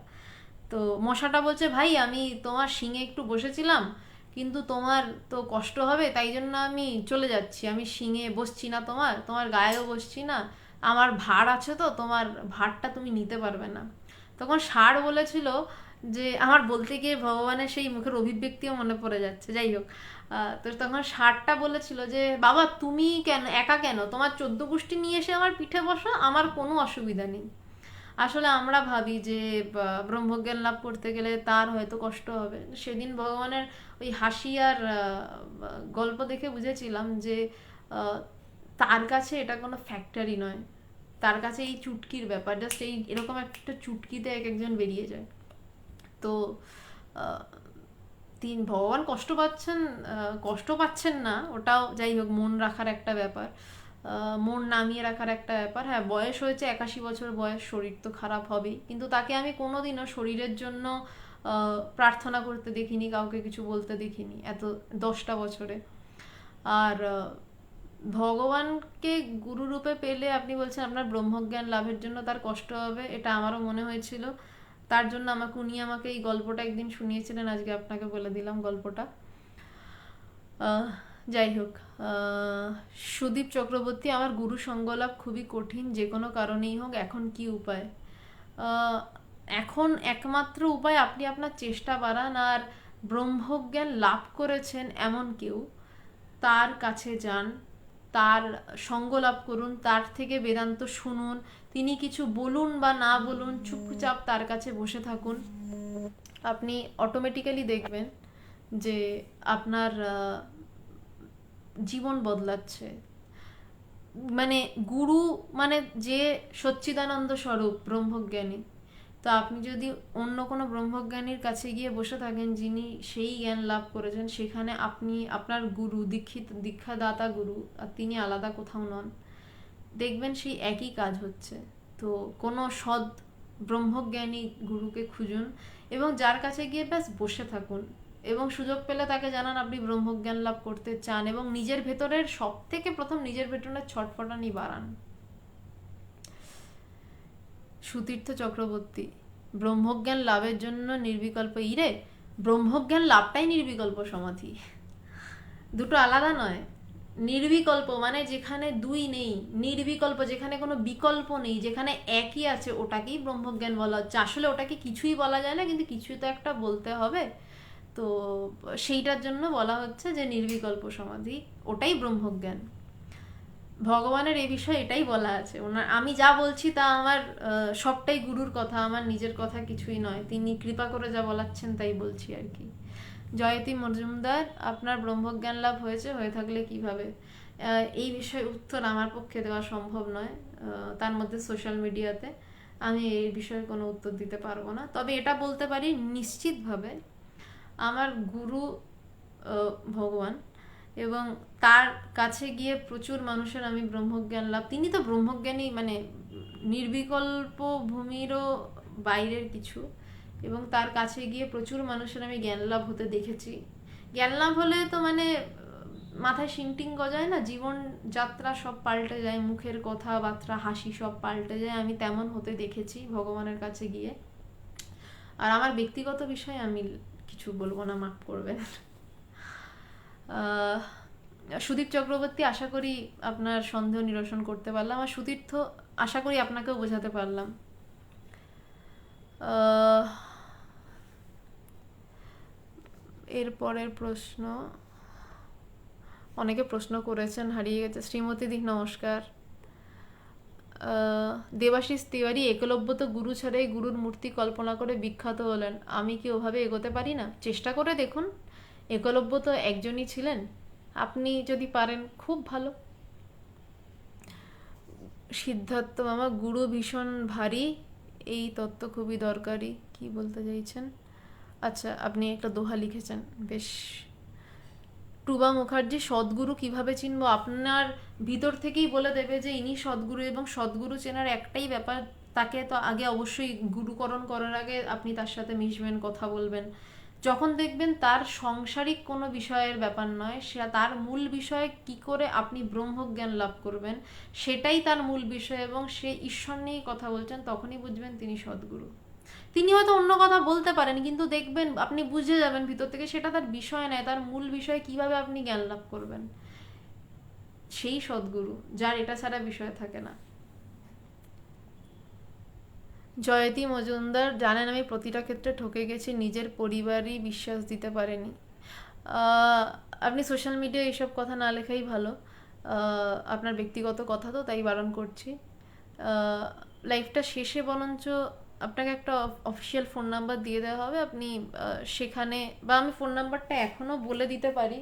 তো মশাটা বলছে, ভাই আমি তোমার শিঙে একটু বসেছিলাম, কিন্তু তোমার তো কষ্ট হবে, তাই জন্য আমি চলে যাচ্ছি, আমি শিঙে বসছি না, তোমার তোমার গায়েও বসছি না, আমার ভার আছে, তো তোমার ভারটা তুমি নিতে পারবে না। তখন ষাঁড় বলেছিল যে, আমার বলতে গিয়ে ভগবানের সেই মুখের অভিব্যক্তিও মনে পড়ে যাচ্ছে, যাই হোক। তো তখন ষাঁড়টা বলেছিল যে, বাবা তুমি কেন একা, কেন তোমার 14 গোষ্ঠী নিয়ে এসে আমার পিঠে বসো, আমার কোনো অসুবিধা নেই। আসলে আমরা ভাবি যে ব্রহ্মজ্ঞান লাভ করতে গেলে তার হয়তো কষ্ট হবে। সেদিন ভগবানের ওই হাসি আর গল্প দেখে বুঝেছিলাম যে আহ, তার কাছে এটা কোনো ফ্যাক্টরি নয়, তার কাছে এই চুটকির ব্যাপার, জাস্ট এই এরকম একটা চুটকিতে এক একজন বেরিয়ে যায়। তো আহ, ভগবান কষ্ট পাচ্ছেন, কষ্ট পাচ্ছেন না ওটাও যাই হোক, মন রাখার একটা ব্যাপার, মন নামিয়ে রাখার একটা ব্যাপার। হ্যাঁ, বয়স হয়েছে 81 বছর বয়স, শরীর তো খারাপ হবেই, কিন্তু তাকে আমি কোনোদিনও শরীরের জন্য প্রার্থনা করতে দেখিনি, কাউকে কিছু বলতে দেখিনি এত 10টা বছরে। আর ভগবানকে গুরু রূপে পেলে, আপনি বলছেন আপনার ব্রহ্মজ্ঞান লাভের জন্য তার কষ্ট হবে, এটা আমারও মনে হয়েছিল। তার জন্য উনি আমাকে এই গল্পটা একদিন শুনিয়েছিলেন, আজকে আপনাকে বলে দিলাম গল্পটা। আহ, যাই হোক, সুদীপ চক্রবর্তী, আমার গুরু সঙ্গলাভ খুবই কঠিন, যে কোনো কারণেই হোক, এখন কি উপায়? আহ, এখন একমাত্র উপায় আপনি আপনার চেষ্টা বাড়ান, আর ব্রহ্মজ্ঞান লাভ করেছেন এমন কেউ, তার কাছে যান, তার সঙ্গ লাভ করুন, তার থেকে বেদান্ত শুনুন, তিনি কিছু বলুন বা না বলুন, চুপচাপ তার কাছে বসে থাকুন। আপনি অটোমেটিক্যালি দেখবেন যে আপনার জীবন বদলাচ্ছে। মানে গুরু মানে যে সচ্চিদানন্দ স্বরূপ ব্রহ্মজ্ঞানী, তো আপনি যদি অন্য কোনো ব্রহ্মজ্ঞানীর কাছে গিয়ে বসে থাকেন যিনি সেই জ্ঞান লাভ করেছেন, সেখানে আপনি আপনার গুরু, দীক্ষাদাতা গুরু, আর তিনি আলাদা কোথাও নন, দেখবেন সেই একই কাজ হচ্ছে। তো কোনো সৎ ব্রহ্মজ্ঞানী গুরুকে খুঁজুন এবং যার কাছে গিয়ে ব্যাস বসে থাকুন, এবং সুযোগ পেলে তাকে জানান আপনি ব্রহ্মজ্ঞান লাভ করতে চান, এবং নিজের ভেতরের সব থেকে প্রথম নিজের ভেতরের ছটফটানি বাড়ান। সুতীর্থ চক্রবর্তী, ব্রহ্মজ্ঞান লাভের জন্য নির্বিকল্প ইরে, ব্রহ্মজ্ঞান লাভটাই নির্বিকল্প সমাধি, দুটো আলাদা নয়। নির্বিকল্প মানে যেখানে দুই নেই, নির্বিকল্প যেখানে কোনো বিকল্প নেই, যেখানে একই আছে, ওটাকেই ব্রহ্মজ্ঞান বলা হচ্ছে। আসলে ওটাকে কিছুই বলা যায় না, কিন্তু কিছুই তো একটা বলতে হবে, তো সেইটার জন্য বলা হচ্ছে যে নির্বিকল্প সমাধি, ওটাই ব্রহ্মজ্ঞান। ভগবানের এই বিষয়ে এটাই বলা আছে, ওনার আমি যা বলছি তা আমার সবটাই গুরুর কথা, আমার নিজের কথা কিছুই নয়, তিনি কৃপা করে যা বলাচ্ছেন তাই বলছি আর কি। জয়তী মজুমদার, আপনার ব্রহ্মজ্ঞান লাভ হয়েছে, হয়ে থাকলে কিভাবে? এই বিষয়ে উত্তর আমার পক্ষে দেওয়া সম্ভব নয়, তার মধ্যে সোশ্যাল মিডিয়াতে আমি এই বিষয়ে কোনো উত্তর দিতে পারবো না। তবে এটা বলতে পারি নিশ্চিতভাবে, আমার গুরু ভগবান, এবং তার কাছে গিয়ে প্রচুর মানুষের আমি ব্রহ্মজ্ঞান লাভ, তিনি তো ব্রহ্মজ্ঞানী, মানে নির্বিকল্প ভূমিরও বাইরের কিছু, এবং তার কাছে গিয়ে প্রচুর মানুষের আমি জ্ঞান লাভ হতে দেখেছি। জ্ঞান লাভ হলে তো মানে মাথায় শিংটিং গজায় না, জীবন যাত্রা সব পাল্টে যায়, মুখের কথাবার্তা হাসি সব পাল্টে যায়, আমি তেমন হতে দেখেছি ভগবানের কাছে গিয়ে। আর আমার ব্যক্তিগত বিষয়ে আমি কিছু বলবো না, মাফ করবেন। সুদীপ চক্রবর্তী, আশা করি আপনার সন্দেহ নিরসন করতে পারলাম, আর সুতীর্থ আশা করি আপনাকেও বোঝাতে পারলাম। এরপরের প্রশ্ন, অনেকে প্রশ্ন করেছেন, হারিয়ে গেছে। শ্রীমতী দিক, নমস্কার। দেবাশিস তিওয়ারি, একলব্য তো গুরু ছাড়াই গুরুর মূর্তি কল্পনা করে বিখ্যাত হলেন, আমি কি ওভাবে এগোতে পারি না? চেষ্টা করে দেখুন, একলব্য তো একজনই ছিলেন, আপনি যদি পারেন খুব ভালো। সিদ্ধার্থ মামা, গুরু ভীষণ ভারী, এই তত্ত্ব খুবই দরকারি, কি বলতে চাইছেন? আচ্ছা, আপনি একটা দোহা লিখেছেন, বেশ। টুবা মুখার্জি, সদ্গুরু কিভাবে চিনবো? আপনার ভিতর থেকেই বলে দেবে যে ইনি সদ্গুরু, এবং সদ্গুরু চেনার একটাই ব্যাপার, তাকে তো আগে অবশ্যই গুরুকরণ করার আগে আপনি তার সাথে মিশবেন, কথা বলবেন। যখন দেখবেন তার সাংসারিক কোনো বিষয়ের ব্যাপার নয়, সে তার মূল বিষয় কি করে আপনি ব্রহ্মজ্ঞান লাভ করবেন সেটাই তার মূল বিষয়, এবং সে ঈশ্বর নিয়েই কথা বলছেন, তখনই বুঝবেন তিনি সদ্গুরু। তিনি হয়তো অন্য কথা বলতে পারেন, কিন্তু দেখবেন আপনি বুঝে যাবেন ভিতর থেকে সেটা তার বিষয় নয়, তার মূল বিষয় কিভাবে আপনি জ্ঞান লাভ করবেন, সেই সদ্গুরু যার এটা ছাড়া বিষয় থাকে না। জয়তী মজুমদার, জানেন আমি প্রতিটা ক্ষেত্রে ঠকে গেছি, নিজের পরিবারই বিশ্বাস দিতে পারেনি। আপনি সোশ্যাল মিডিয়ায় এইসব কথা না লেখাই ভালো, আপনার ব্যক্তিগত কথা তো, তাই বারণ করছি। লাইফটা শেষে বরঞ্চ আপনাকে একটা অফিসিয়াল ফোন নাম্বার দিয়ে দেওয়া হবে, আপনি সেখানে, বা আমি ফোন নাম্বারটা এখনও বলে দিতে পারি,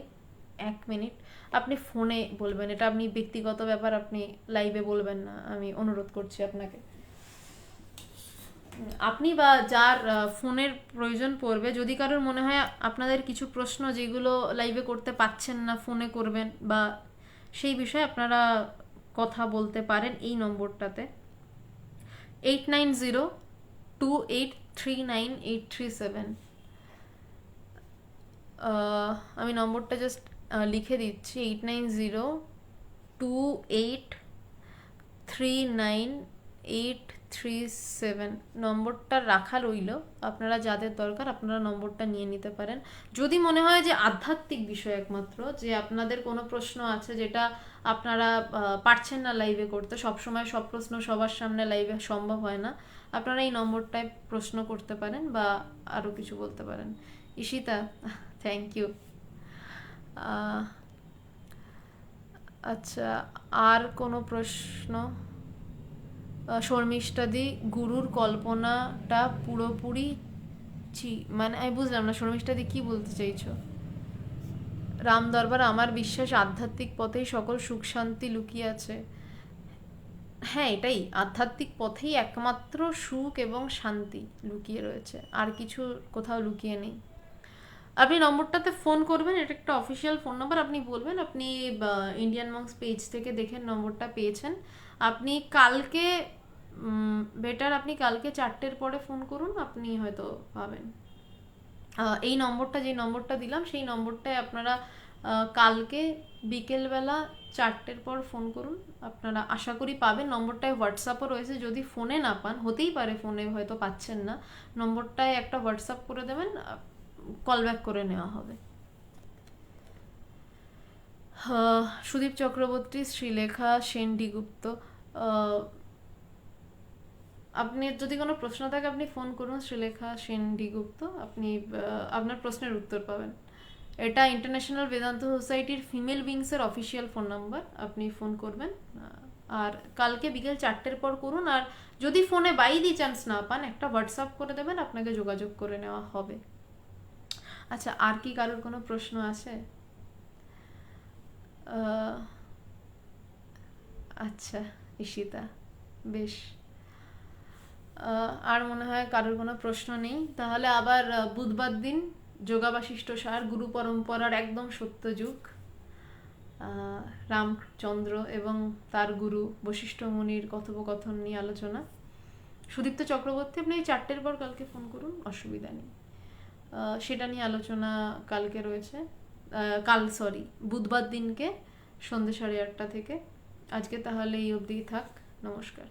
1 মিনিট, আপনি ফোনে বলবেন, এটা আপনি ব্যক্তিগত ব্যাপার, আপনি লাইভে বলবেন না, আমি অনুরোধ করছি আপনাকে। আপনি বা যার ফোনের প্রয়োজন পড়বে, যদি কারোর মনে হয় আপনাদের কিছু প্রশ্ন যেগুলো লাইভে করতে পাচ্ছেন না ফোনে করবেন, বা সেই বিষয়ে আপনারা কথা বলতে পারেন এই নম্বরটাতে, 8902839837। আমি নম্বরটা জাস্ট লিখে দিচ্ছি, 8902839837। নম্বরটা রাখা রইল, আপনারা যাদের দরকার আপনারা নম্বরটা নিয়ে নিতে পারেন। যদি মনে হয় যে আধ্যাত্মিক বিষয় একমাত্র, যে আপনাদের কোনো প্রশ্ন আছে যেটা আপনারা পারছেন না লাইভে করতে, সবসময় সব প্রশ্ন সবার সামনে লাইভে সম্ভব হয় না, আপনারা এই নম্বরটায় প্রশ্ন করতে পারেন বা আরও কিছু বলতে পারেন। Ishita, thank you. আচ্ছা, আর কোনো প্রশ্ন? শর্মিষ্ঠাদি, গুরুর কল্পনাটা পুরোপুরি মানে আমি বুঝলাম না শর্মিষ্ঠাদি কি বলতে চাইছো। রাম দরবার, আমার বিশ্বাস আধ্যাত্মিক পথেই সকল সুখ শান্তি লুকিয়ে আছে। হ্যাঁ, এটাই, আধ্যাত্মিক পথেই একমাত্র সুখ এবং শান্তি লুকিয়ে রয়েছে, আর কিছু কোথাও লুকিয়ে নেই। আপনি নম্বরটাতে ফোন করবেন, এটা একটা অফিসিয়াল ফোন নাম্বার, আপনি বলবেন আপনি ইন্ডিয়ান মঙ্কস পেজ থেকে দেখে নম্বরটা পেয়েছেন। আপনি কালকে, বেটার আপনি কালকে 4টের পরে ফোন করুন, আপনি হয়তো পাবেন। এই নম্বরটা, যে নম্বরটা দিলাম সেই নম্বরটায় আপনারা কালকে বিকেলবেলা 4টের পর ফোন করুন, আপনারা আশা করি পাবেন। নম্বরটায় হোয়াটসঅ্যাপও রয়েছে, যদি ফোনে না পান, হতেই পারে ফোনে হয়তো পাচ্ছেন না, নম্বরটায় একটা হোয়াটসঅ্যাপ করে দেবেন, কল ব্যাক করে নেওয়া হবে। সুদীপ চক্রবর্তী, শ্রীলেখা সেন ডিগুপ্ত, আপনি যদি কোনো প্রশ্ন থাকে আপনি ফোন করুন, শ্রীলেখা সেন ডিগুপ্ত, আপনি আপনার প্রশ্নের উত্তর পাবেন। এটা ইন্টারন্যাশনাল বেদান্ত সোসাইটির ফিমেল উইংসের অফিসিয়াল ফোন নাম্বার, আপনি ফোন করবেন। আর কালকে বিকেল 4টের পর করুন, আর যদি ফোনে বাই দি চান্স না পান, একটা হোয়াটসঅ্যাপ করে দেবেন, আপনাকে যোগাযোগ করে নেওয়া হবে। আচ্ছা, আর কি কারোর কোনো প্রশ্ন আছে? আচ্ছা ঈশিতা, বেশ, আর মনে হয় কারোর কোনো প্রশ্ন নেই, তাহলে আবার বুধবার দিন যোগাবাশিষ্ট সার, গুরু পরম্পরার একদম সত্য যুগ, রামচন্দ্র এবং তার গুরু বশিষ্ঠ মুনির কথোপকথন নিয়ে আলোচনা। সুদীপ্ত চক্রবর্তী, আপনি 4টের পর কালকে ফোন করুন, অসুবিধা নেই, সেটা নিয়ে আলোচনা কালকে রয়েছে, বুধবার দিনকে সন্ধ্যে 8:30 থেকে। আজকে তাহলে এই অবধি থাক, নমস্কার।